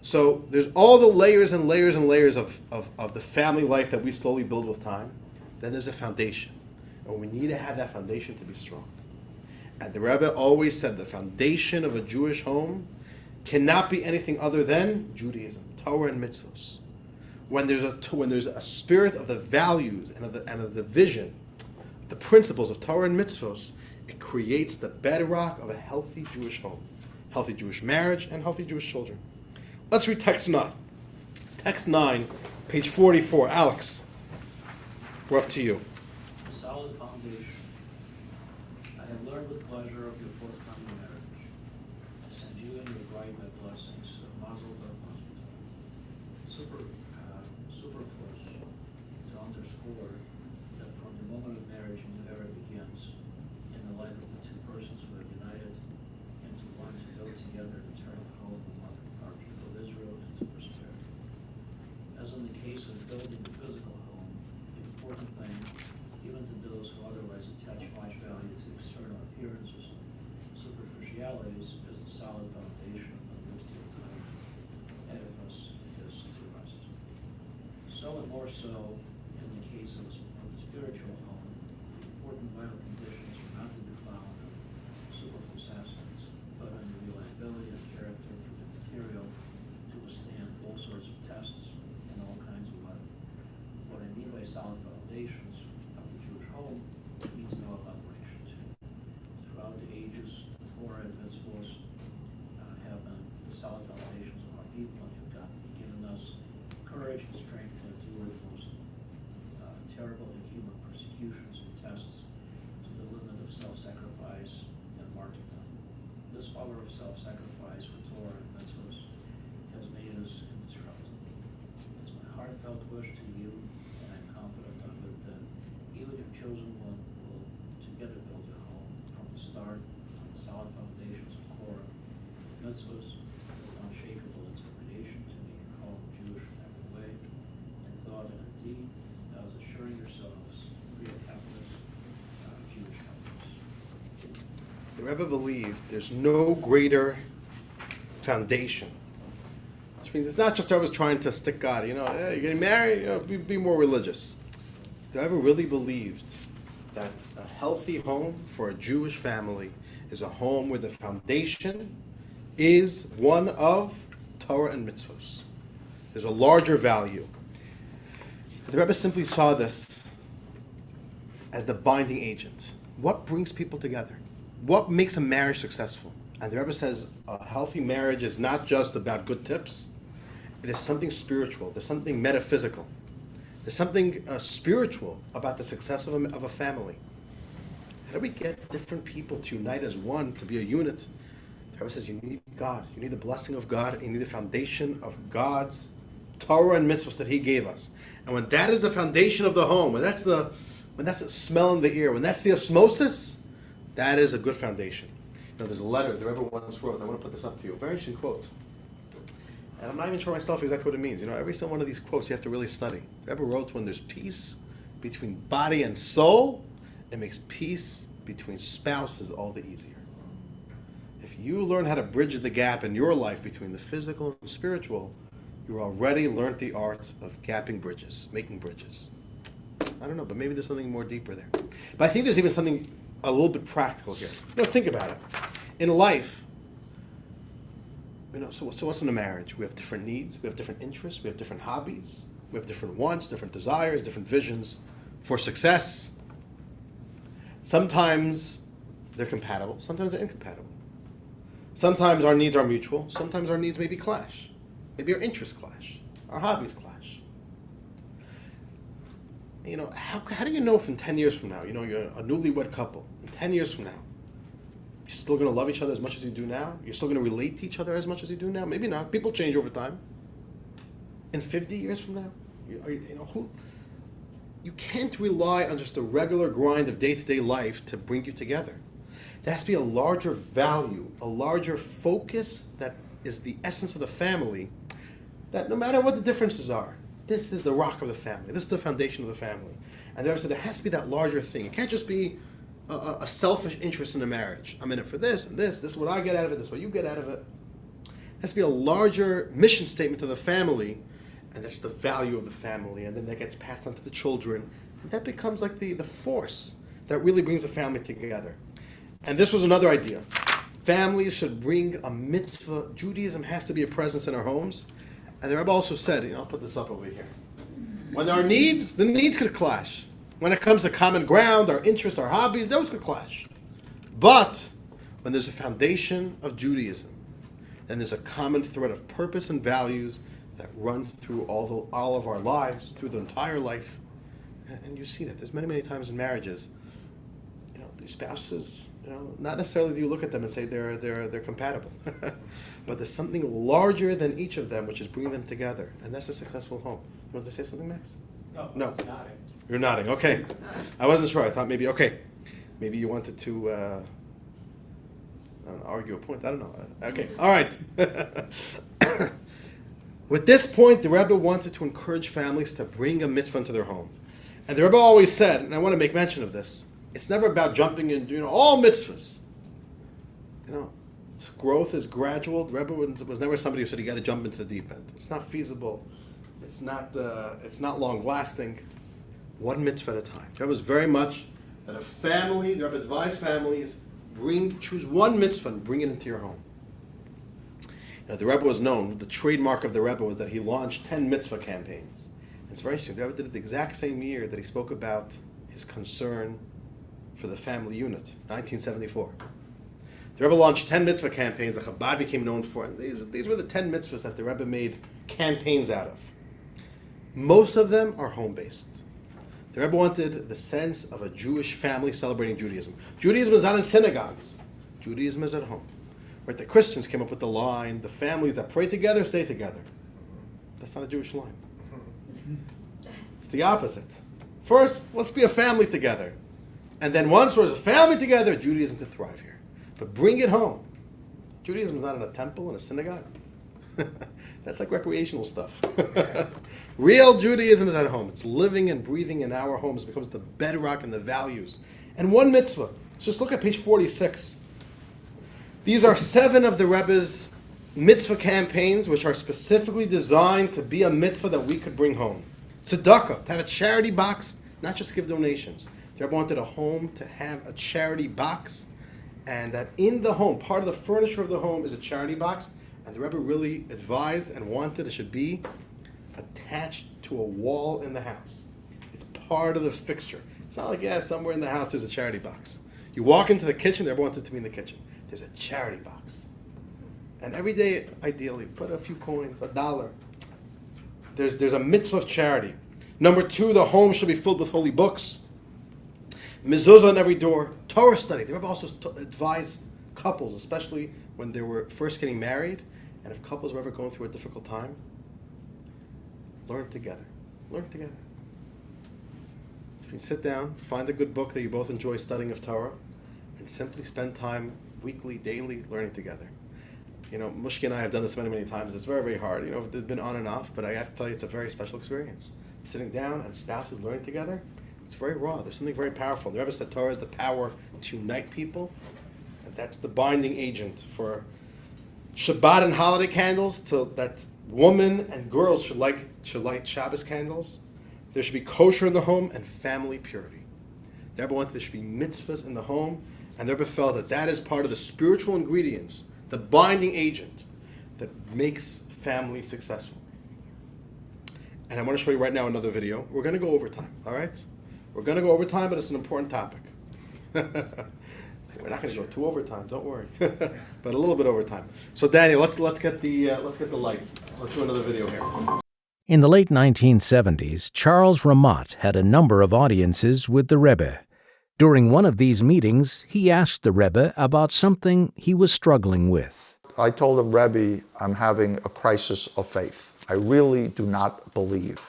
[SPEAKER 1] So there's all the layers and layers and layers of the family life that we slowly build with time. Then there's a foundation. And we need to have that foundation to be strong. And the Rebbe always said the foundation of a Jewish home cannot be anything other than Judaism, Torah and mitzvos. When there's a spirit of the values and of the vision, the principles of Torah and mitzvos, it creates the bedrock of a healthy Jewish home, healthy Jewish marriage, and healthy Jewish children. Let's read text 9. Text 9, page 44. Alex, we're up to you.
[SPEAKER 7] A solid foundation. I have learned with pleasure of your forthcoming marriage. I send you and your bride my blessings. Mazel tov, mazel tov. Superfluous to underscore that from the moment of marriage a new era begins in the life of the two persons who are united solid foundation upon which the entire edifice is to rest. So and more so in the case of the spiritual home, important vital conditions are not to be found in superfluous aspects, but in the reliability of character for the material to withstand all sorts of tests and all kinds of weather. What I mean by solid foundations of the Jewish home needs no elaboration. Throughout the ages, the Torah and mitzvahs have been the solid foundations of our people, and have given us courage and strength to endure the most terrible and human persecutions and tests to the limit of self-sacrifice and martyrdom. This power of self-sacrifice for Torah and mitzvahs has made us indestructible. It's my heartfelt wish to you, and I'm confident of it, that you and your chosen one will together build your home from the start on the solid foundations of Torah, mitzvahs, with unshakable determination to make your home Jewish in every way, in thought and in deed, thus assuring yourselves free of happiness, Jewish happiness.
[SPEAKER 1] The Rebbe believed there's no greater foundation. Which means it's not just I was trying to stick God, hey, you're getting married, be more religious. The Rebbe really believed that a healthy home for a Jewish family is a home where the foundation is one of Torah and mitzvahs. There's a larger value. The Rebbe simply saw this as the binding agent. What brings people together? What makes a marriage successful? And the Rebbe says a healthy marriage is not just about good tips. There's something spiritual. There's something metaphysical. There's something spiritual about the success of a family. How do we get different people to unite as one, to be a unit? The Rebbe says you need God. You need the blessing of God. And you need the foundation of God's Torah and mitzvahs that He gave us. And when that is the foundation of the home, when that's the smell in the ear, when that's the osmosis, that is a good foundation. There's a letter the Rebbe once wrote. I want to put this up to you. A very interesting quote. And I'm not even sure myself exactly what it means. Every single one of these quotes you have to really study. The Rebbe wrote, when there's peace between body and soul, it makes peace between spouses all the easier. If you learn how to bridge the gap in your life between the physical and spiritual, you already learned the art of gapping bridges, making bridges. I don't know, but maybe there's something more deeper there. But I think there's even something a little bit practical here. Think about it. In life, so what's in a marriage? We have different needs, we have different interests, we have different hobbies, we have different wants, different desires, different visions for success. Sometimes they're compatible, sometimes they're incompatible. Sometimes our needs are mutual, sometimes our needs maybe clash. Maybe our interests clash, our hobbies clash. How do you know if in 10 years from now, you're a newlywed couple, in 10 years from now, you're still going to love each other as much as you do now? You're still going to relate to each other as much as you do now? Maybe not. People change over time. In 50 years from now, you can't rely on just a regular grind of day-to-day life to bring you together. There has to be a larger value, a larger focus that is the essence of the family, that no matter what the differences are, this is the rock of the family. This is the foundation of the family. And the Rebbe said there has to be that larger thing. It can't just be a selfish interest in a marriage. I'm in it for this and this. This is what I get out of it. This is what you get out of it. There has to be a larger mission statement to the family, and that's the value of the family. And then that gets passed on to the children. And that becomes like the force that really brings the family together. And this was another idea. Families should bring a mitzvah. Judaism has to be a presence in our homes. And the Rebbe also said, I'll put this up over here. When there are needs, the needs could clash. When it comes to common ground, our interests, our hobbies, those could clash. But when there's a foundation of Judaism, then there's a common thread of purpose and values that run through all of our lives, through the entire life. And you see that. There's many, many times in marriages, these spouses, not necessarily do you look at them and say they're compatible. But there's something larger than each of them which is bringing them together. And that's a successful home. You want to say something, Max? No.
[SPEAKER 6] Nodding.
[SPEAKER 1] You're nodding. Okay. I wasn't sure. I thought maybe you wanted to argue a point. I don't know. Okay. All right. With this point, the Rebbe wanted to encourage families to bring a mitzvah into their home. And the Rebbe always said, and I want to make mention of this, it's never about jumping in, all mitzvahs. Growth is gradual. The Rebbe was never somebody who said you got to jump into the deep end. It's not feasible. It's not long lasting. One mitzvah at a time. The Rebbe was very much that the Rebbe advised families, choose one mitzvah and bring it into your home. The Rebbe was known, the trademark of the Rebbe was that he launched 10 mitzvah campaigns. It's very interesting. The Rebbe did it the exact same year that he spoke about his concern for the family unit, 1974. The Rebbe launched 10 mitzvah campaigns that Chabad became known for. And these were the 10 mitzvahs that the Rebbe made campaigns out of. Most of them are home-based. The Rebbe wanted the sense of a Jewish family celebrating Judaism. Judaism is not in synagogues. Judaism is at home. Right? The Christians came up with the line, the families that pray together, stay together. That's not a Jewish line. It's the opposite. First, let's be a family together. And then once we're a family together, Judaism can thrive here. But bring it home. Judaism is not in a temple, in a synagogue. That's like recreational stuff. Real Judaism is at home. It's living and breathing in our homes. It becomes the bedrock and the values. And one mitzvah. Just look at page 46. These are 7 of the Rebbe's mitzvah campaigns, which are specifically designed to be a mitzvah that we could bring home. Tzedakah, to have a charity box, not just give donations. The Rebbe wanted a home to have a charity box, and that in the home, part of the furniture of the home is a charity box, and the Rebbe really advised and wanted it should be attached to a wall in the house. It's part of the fixture. It's not like, somewhere in the house there's a charity box. You walk into the kitchen, the Rebbe wanted it to be in the kitchen. There's a charity box. And every day, ideally, put a few coins, $1. There's a mitzvah of charity. Number 2, the home should be filled with holy books. Mezuzah on every door. Torah study. The Rebbe also advised couples, especially when they were first getting married, and if couples were ever going through a difficult time, learn together. Learn together. You sit down, find a good book that you both enjoy studying of Torah, and simply spend time weekly, daily, learning together. Mushki and I have done this many, many times. It's very, very hard. It's been on and off, but I have to tell you, it's a very special experience. Sitting down and spouses learning together, it's very raw. There's something very powerful. The Rebbe said Torah is the power to unite people, and that's the binding agent for Shabbat and holiday candles, that women and girls should light Shabbos candles. There should be kosher in the home and family purity. The Rebbe wanted there should be mitzvahs in the home, and the Rebbe felt that is part of the spiritual ingredients, the binding agent that makes family successful. And I want to show you right now another video. We're going to go over time, all right? We're going to go over time, but it's an important topic. So we're not going to go too overtime, don't worry. But a little bit overtime. So Daniel, let's get the lights. Let's do another video here.
[SPEAKER 18] In the late 1970s, Charles Ramat had a number of audiences with the Rebbe. During one of these meetings, he asked the Rebbe about something he was struggling with.
[SPEAKER 9] I told him, Rebbe, I'm having a crisis of faith. I really do not believe.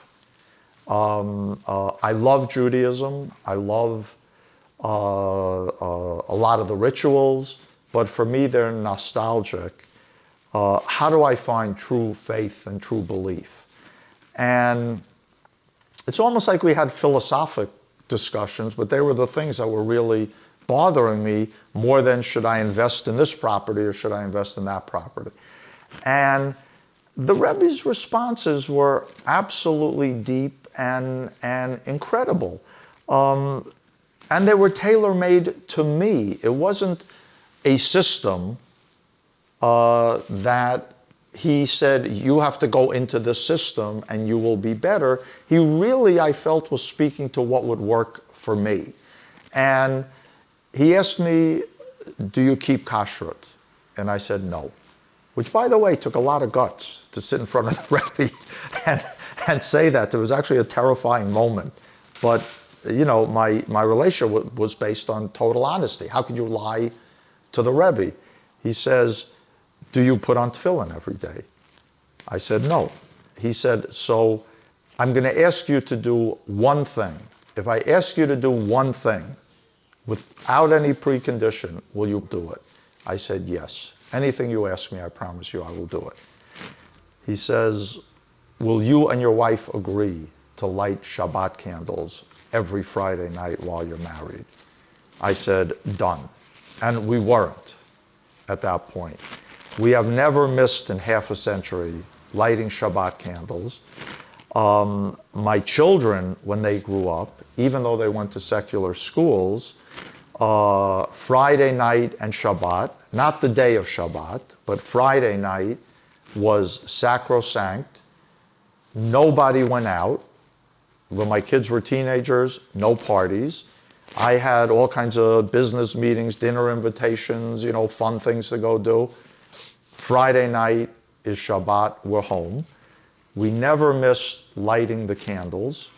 [SPEAKER 9] I love Judaism. I love a lot of the rituals, but for me, they're nostalgic. How do I find true faith and true belief? And it's almost like we had philosophic discussions, but they were the things that were really bothering me more than should I invest in this property or should I invest in that property. And the Rebbe's responses were absolutely deep and incredible. And they were tailor-made to me. It wasn't a system that he said, you have to go into this system and you will be better. He really, I felt, was speaking to what would work for me. And he asked me, do you keep kashrut? And I said, no. Which, by the way, took a lot of guts to sit in front of the Rebbe and say that. It was actually a terrifying moment. But, my relationship was based on total honesty. How could you lie to the Rebbe? He says, do you put on tefillin every day? I said, no. He said, so I'm going to ask you to do one thing. If I ask you to do one thing without any precondition, will you do it? I said, yes. Anything you ask me, I promise you I will do it. He says, will you and your wife agree to light Shabbat candles every Friday night while you're married? I said, done. And we weren't. at that point. We have never missed in half a century lighting Shabbat candles. My children, when they grew up, even though they went to secular schools, Friday night and Shabbat, not the day of Shabbat, but Friday night was sacrosanct. Nobody went out. When my kids were teenagers, no parties. I had all kinds of business meetings, dinner invitations, fun things to go do. Friday night is Shabbat, we're home. We never missed lighting the candles.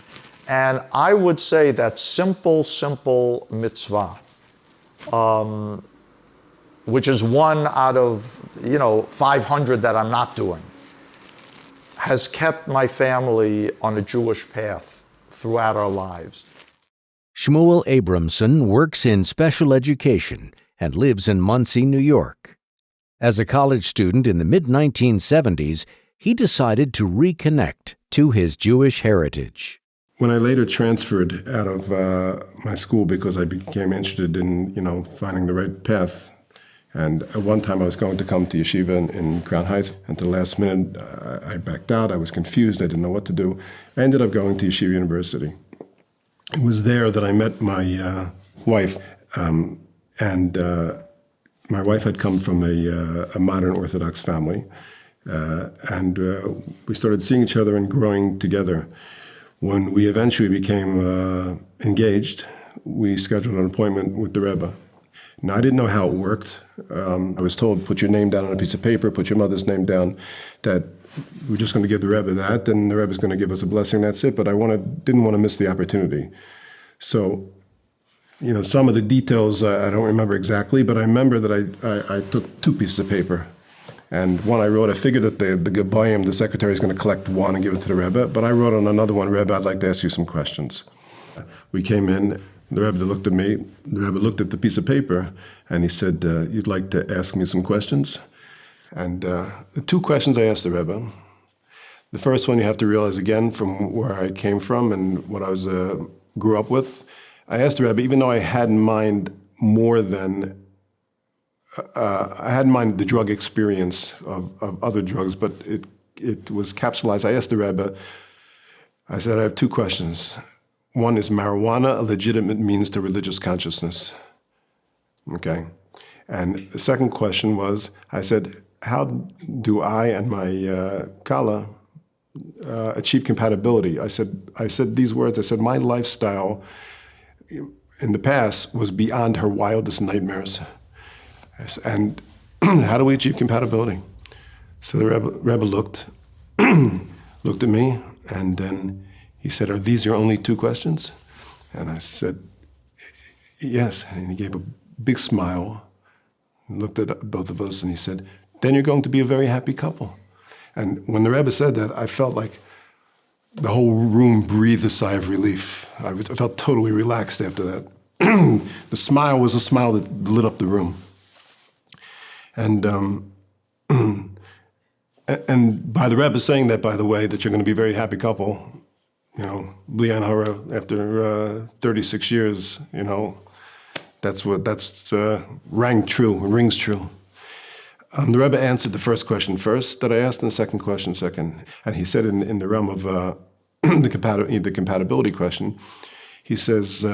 [SPEAKER 9] And I would say that simple mitzvah, which is one out of, 500 that I'm not doing, has kept my family on a Jewish path throughout our lives.
[SPEAKER 18] Shmuel Abramson works in special education and lives in Monsey, New York. As a college student in the mid-1970s, he decided to reconnect to his Jewish heritage.
[SPEAKER 3] When I later transferred out of my school because I became interested in, finding the right path, and at one time I was going to come to yeshiva in Crown Heights, and at the last minute I backed out. I was confused. I didn't know what to do. I ended up going to Yeshiva University. It was there that I met my wife, and my wife had come from a modern Orthodox family, and we started seeing each other and growing together. When we eventually became engaged, we scheduled an appointment with the Rebbe. Now, I didn't know how it worked. I was told, put your name down on a piece of paper, put your mother's name down, that we're just going to give the Rebbe that, and the Rebbe's going to give us a blessing, that's it. But I didn't want to miss the opportunity. So, some of the details I don't remember exactly, but I remember that I took 2 pieces of paper. And one I wrote, I figured that the Gebayim, the secretary, is going to collect one and give it to the Rebbe, but I wrote on another one, Rebbe, I'd like to ask you some questions. We came in, the Rebbe looked at me, the Rebbe looked at the piece of paper, and he said, you'd like to ask me some questions? And the 2 questions I asked the Rebbe, the first one you have to realize again from where I came from and what I grew up with. I asked the Rebbe, even though I had in mind more than I had in mind the drug experience of other drugs, but it was capsulized. I asked the Rebbe, I said, I have 2 questions. One, is marijuana a legitimate means to religious consciousness? Okay. And the second question was, I said, how do I and my Kala achieve compatibility? I said these words, I said, my lifestyle in the past was beyond her wildest nightmares. And how do we achieve compatibility? So the Rebbe looked at me, and then he said, are these your only 2 questions? And I said, yes. And he gave a big smile, looked at both of us, and he said, then you're going to be a very happy couple. And when the Rebbe said that, I felt like the whole room breathed a sigh of relief. I felt totally relaxed after that. The smile was a smile that lit up the room. And by the Rebbe saying that, by the way, that you're going to be a very happy couple, Lian Hara, after 36 years, that's rang true, rings true. The Rebbe answered the first question first that I asked, and the second question second. And he said in the realm of the compatibility question, he says,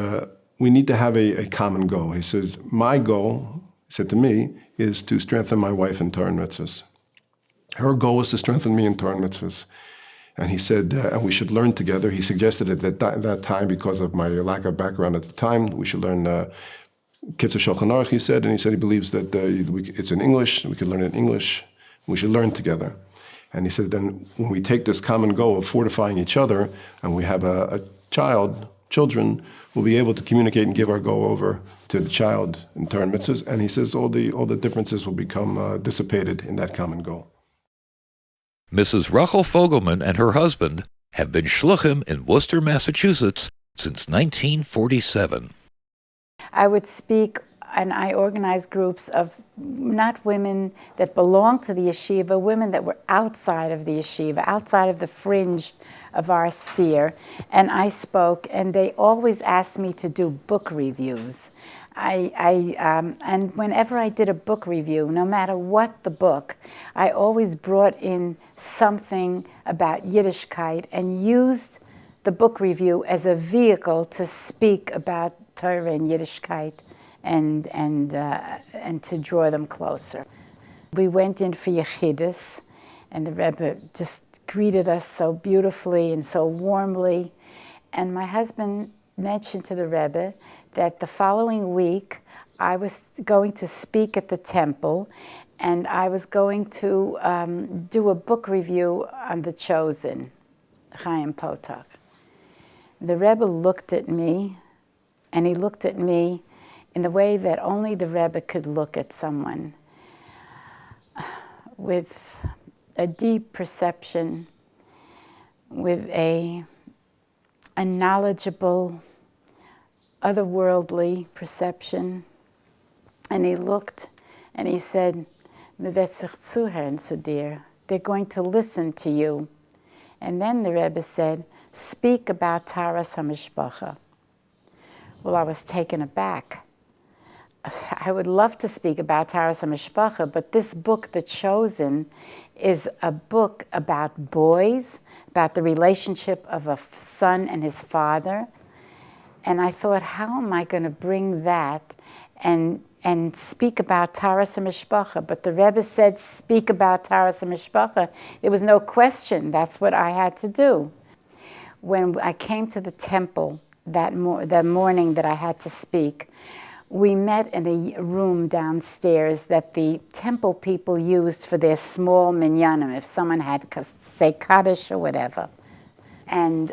[SPEAKER 3] we need to have a common goal. He says, my goal, he said to me, is to strengthen my wife in Torah and mitzvahs. Her goal is to strengthen me in Torah and mitzvahs. And he said, and we should learn together. He suggested at that time, because of my lack of background at the time, we should learn Kitzur Shulchan Aruch, he said, and he said he believes that it's in English, we could learn it in English, we should learn together. And he said, then when we take this common goal of fortifying each other, and we have a children, we'll be able to communicate and give our goal over to the child in Torah and mitzvahs. And he says all the differences will become dissipated in that common goal.
[SPEAKER 12] Mrs. Rachel Fogelman and her husband have been shluchim in Worcester, Massachusetts since 1947.
[SPEAKER 22] I would speak and I organized groups of not women that belonged to the yeshiva, women that were outside of the yeshiva, outside of the fringe of our sphere. And I spoke, and they always asked me to do book reviews. And whenever I did a book review, no matter what the book, I always brought in something about Yiddishkeit and used the book review as a vehicle to speak about Torah and Yiddishkeit and to draw them closer. We went in for Yechidus, and the Rebbe just greeted us so beautifully and so warmly. And my husband mentioned to the Rebbe that the following week I was going to speak at the temple, and I was going to do a book review on The Chosen, Chaim Potok. The Rebbe looked at me, and he looked at me in the way that only the Rebbe could look at someone, with a deep perception, with a knowledgeable, otherworldly perception. And he looked and he said, they're going to listen to you. And then the Rebbe said, speak about Taras HaMishpacha. Well, I was taken aback. I would love to speak about Taras HaMishpacha, but this book, The Chosen, is a book about boys, about the relationship of a son and his father. And I thought, how am I going to bring that and speak about Taras HaMishpacha? But the Rebbe said, speak about Taras HaMishpacha. There was no question. That's what I had to do. When I came to the temple that morning that I had to speak, we met in a room downstairs that the temple people used for their small minyanim, if someone had to say Kaddish or whatever. And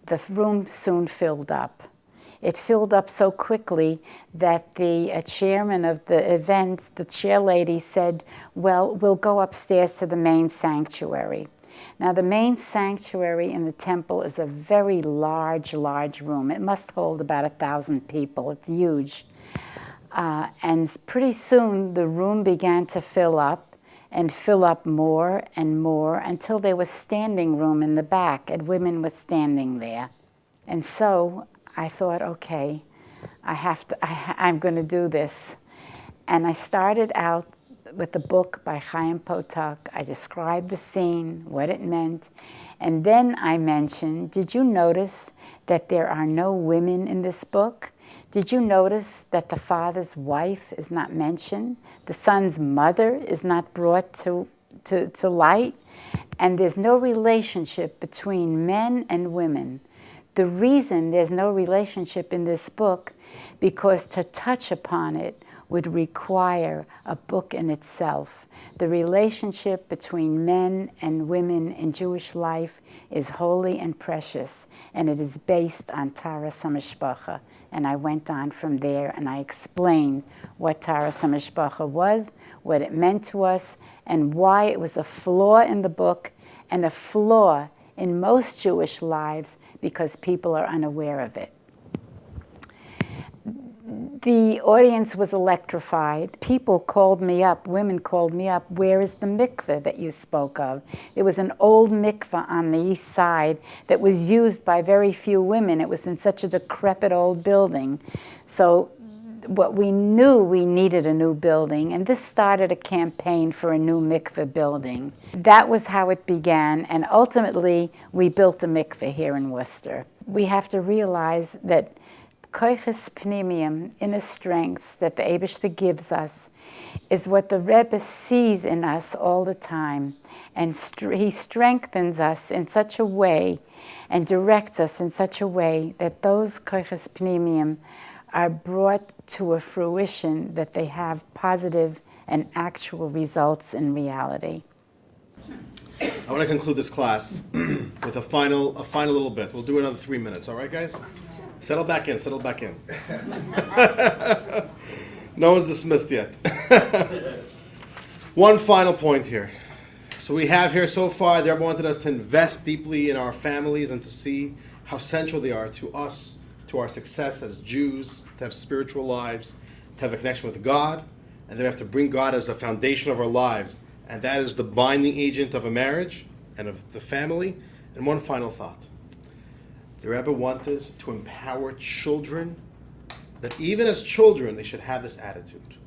[SPEAKER 22] the room soon filled up. It filled up so quickly that the chairman of the event, the chair lady, said, well, we'll go upstairs to the main sanctuary. Now, the main sanctuary in the temple is a very large room. It must hold about 1,000 people. It's huge. And pretty soon, the room began to fill up and fill up more and more until there was standing room in the back, and women were standing there. And so I thought, okay, I'm going to do this. And I started out with the book by Chaim Potok. I described the scene, what it meant, and then I mentioned, did you notice that there are no women in this book? Did you notice that the father's wife is not mentioned? The son's mother is not brought to light? And there's no relationship between men and women. The reason there's no relationship in this book, because to touch upon it would require a book in itself. The relationship between men and women in Jewish life is holy and precious, and it is based on Taras HaMishpacha. And I went on from there, and I explained what Taras HaMishpacha was, what it meant to us, and why it was a flaw in the book and a flaw in most Jewish lives because people are unaware of it. The audience was electrified. People called me up, women called me up, where is the mikveh that you spoke of? There was an old mikveh on the east side that was used by very few women. It was in such a decrepit old building. So what we knew, we needed a new building, and this started a campaign for a new mikveh building. That was how it began, and ultimately we built a mikveh here in Worcester. We have to realize that koiches pnimium, inner strengths that the Eibishter gives us, is what the Rebbe sees in us all the time. And he strengthens us in such a way and directs us in such a way that those koiches pnimium are brought to a fruition, that they have positive and actual results in reality.
[SPEAKER 1] I want to conclude this class with a final little bit. We'll do another 3 minutes, all right, guys? Settle back in, settle back in. No one's dismissed yet. One final point here. So we have here so far, the Rebbe wanted us to invest deeply in our families and to see how central they are to us, to our success as Jews, to have spiritual lives, to have a connection with God, and then we have to bring God as the foundation of our lives, and that is the binding agent of a marriage and of the family. And one final thought. The Rebbe wanted to empower children that even as children, they should have this attitude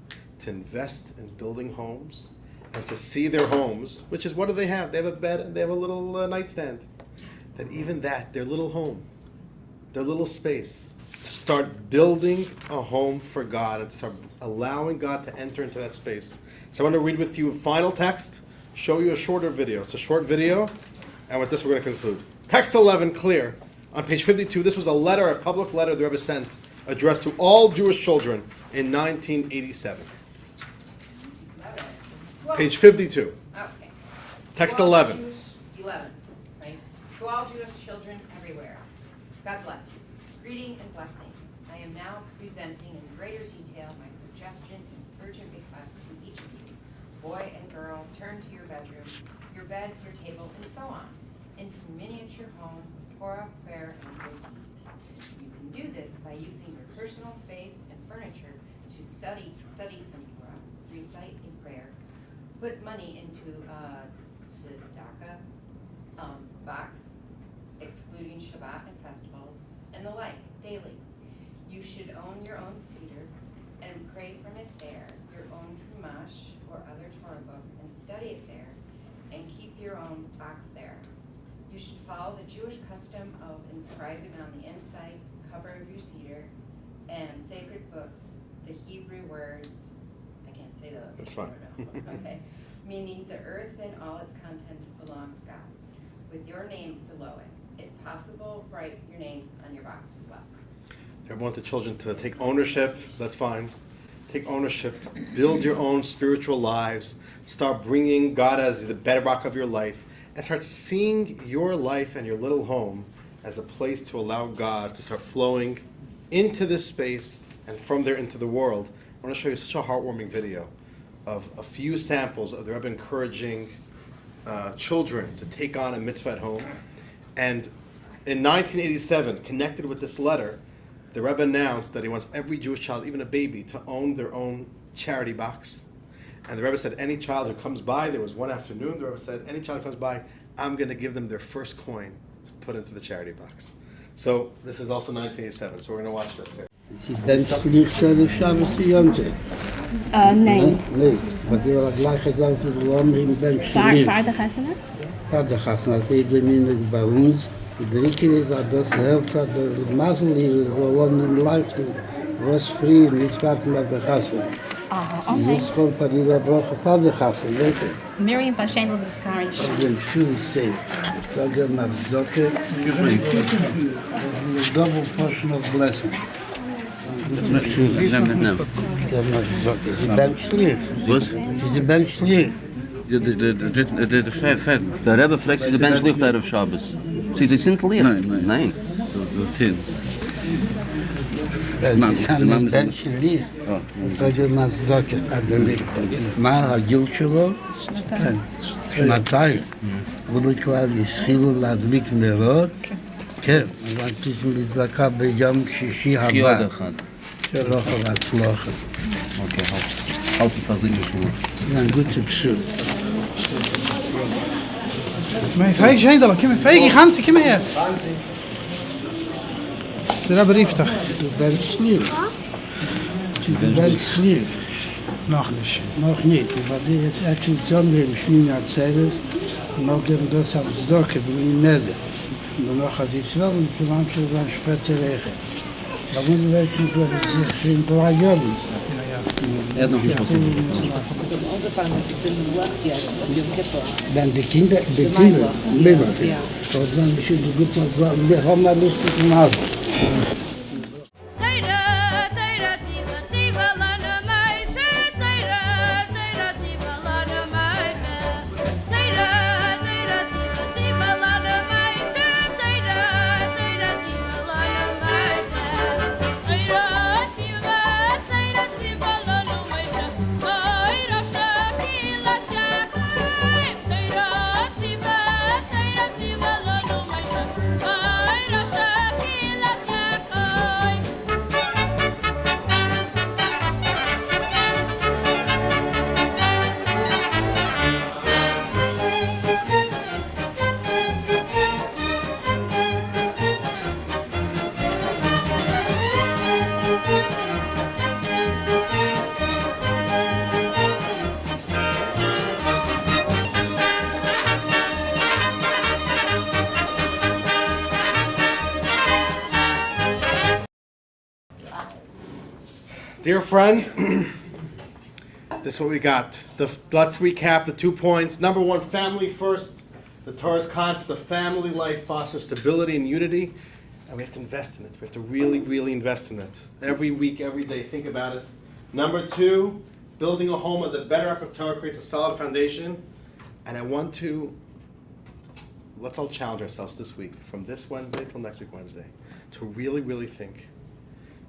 [SPEAKER 1] to invest in building homes and to see their homes, which is, what do they have? They have a bed and they have a little nightstand. That even that, their little home, their little space, to start building a home for God and to start allowing God to enter into that space. So I want to read with you a final text, show you a shorter video. It's a short video, and with this we're going to conclude. Text 11, clear. On page 52, this was a letter, a public letter the Rebbe sent, addressed to all Jewish children in 1987. Page 52.
[SPEAKER 4] Okay.
[SPEAKER 1] Text
[SPEAKER 4] To all
[SPEAKER 1] 11.
[SPEAKER 4] Jewish, 11, right? To all Jewish children everywhere, God bless you. Greeting and blessing. I am now presenting in greater detail my suggestion and urgent request to each of you, boy and girl, turn to your bedroom, your bed, your table, and so on, into miniature home, Torah, prayer, and good deeds. You can do this by using your personal space and furniture to study some Torah, recite a prayer, put money into a tzedakah box, excluding Shabbat and festivals, and the like, daily. You should own your own Seder and pray from it there, your own Chumash or other Torah book, and study it there, and keep your own box there. You should follow the Jewish custom of inscribing on the inside cover of your Seder and sacred books the Hebrew words, I can't say those.
[SPEAKER 1] That's fine.
[SPEAKER 4] Okay, meaning the earth and all its contents belong to God, with your name below it. If possible, write your name on your box as well.
[SPEAKER 1] I want the children to take ownership. That's fine. Take ownership. Build your own spiritual lives. Start bringing God as the bedrock of your life. And start seeing your life and your little home as a place to allow God to start flowing into this space and from there into the world. I want to show you such a heartwarming video of a few samples of the Rebbe encouraging children to take on a mitzvah at home. And in 1987, connected with this letter, the Rebbe announced that he wants every Jewish child, even a baby, to own their own charity box. And the Rebbe said, any child who comes by, there was one afternoon, the Rebbe said, any child who comes by, I'm going to give them their first coin to put into the charity box. So this is also 1987, so we're going to watch this here.
[SPEAKER 15] Nee. Nee, maar die waren gleich gesagt, dat we allemaal in Ben Schlief.
[SPEAKER 22] Vader Gassene?
[SPEAKER 15] Vader Gassene, dat is minstens bij ons. Drie keer is dat de helft dat de mazzel is, we wonen in Leiften. Was vrij, niet warten met de Gassene.
[SPEAKER 22] Oh, okay.
[SPEAKER 15] Niet gewoon van die gebroken Vader Gassene, weet je.
[SPEAKER 22] Miriam Pashendel Biskari.
[SPEAKER 15] Ik ben Tuesday. Dat is maar dokken. A double portion of blessing.
[SPEAKER 17] Sie ben schlicht. Der Rebbe fragt, sie ben schlicht auf Shabbos. Sie sind licht? Nein.
[SPEAKER 15] Ben schlicht. Das ist mal dokken. Maar הגיל שלו, שנתיים. והוא כבר התחילו להדליק נרות. כן, אבל תשמע להדלקה ביום שישי הבא. שלא חבל הצלחה.
[SPEAKER 17] אוקיי, halt die Versingen schon.
[SPEAKER 15] Ein guter Besuch.
[SPEAKER 10] Mijn vijf zijn er, kom vijf, Hansi, kom her. De brief toch?
[SPEAKER 15] Du bist schlief. Du bist schlief.
[SPEAKER 10] Noch nicht.
[SPEAKER 15] Noch nicht. Aber die jetzt etwas Sonne im Schnee erzählt, noch dem das am Zdocke, bin ich nicht. Und noch hat die Zwölf, und die manche waren später regen. Aber man weiß nicht, was es sich in 3 Jahren ist.
[SPEAKER 17] Noch nicht
[SPEAKER 15] Dann die Kinder, leben. Und dann bestimmt die Gute, wir haben eine lustige Nase.
[SPEAKER 1] Dear friends, this is what we got. Let's recap the 2 points. Number one, family first. The Torah's concept of family life fosters stability and unity, and we have to invest in it. We have to really, really invest in it. Every week, every day, think about it. Number two, building a home of the bedrock of Torah creates a solid foundation. And let's all challenge ourselves this week, from this Wednesday till next week Wednesday, to really, really think,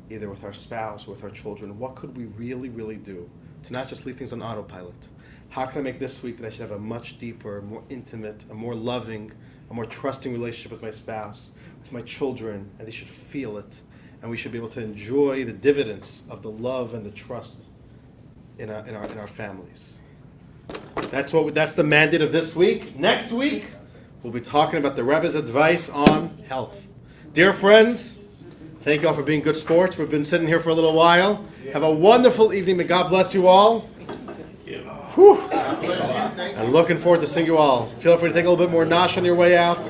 [SPEAKER 1] either with our spouse or with our children, what could we really, really do to not just leave things on autopilot? How can I make this week that I should have a much deeper, more intimate, a more loving, a more trusting relationship with my spouse, with my children, and they should feel it, and we should be able to enjoy the dividends of the love and the trust in our families. That's the mandate of this week. Next week, we'll be talking about the Rebbe's advice on health. Dear friends, thank you all for being good sports. We've been sitting here for a little while. Have a wonderful evening. May God bless you all. Whew. And looking forward to seeing you all. Feel free to take a little bit more nosh on your way out.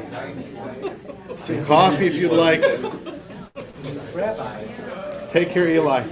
[SPEAKER 1] Some coffee if you'd like. Take care, Eli.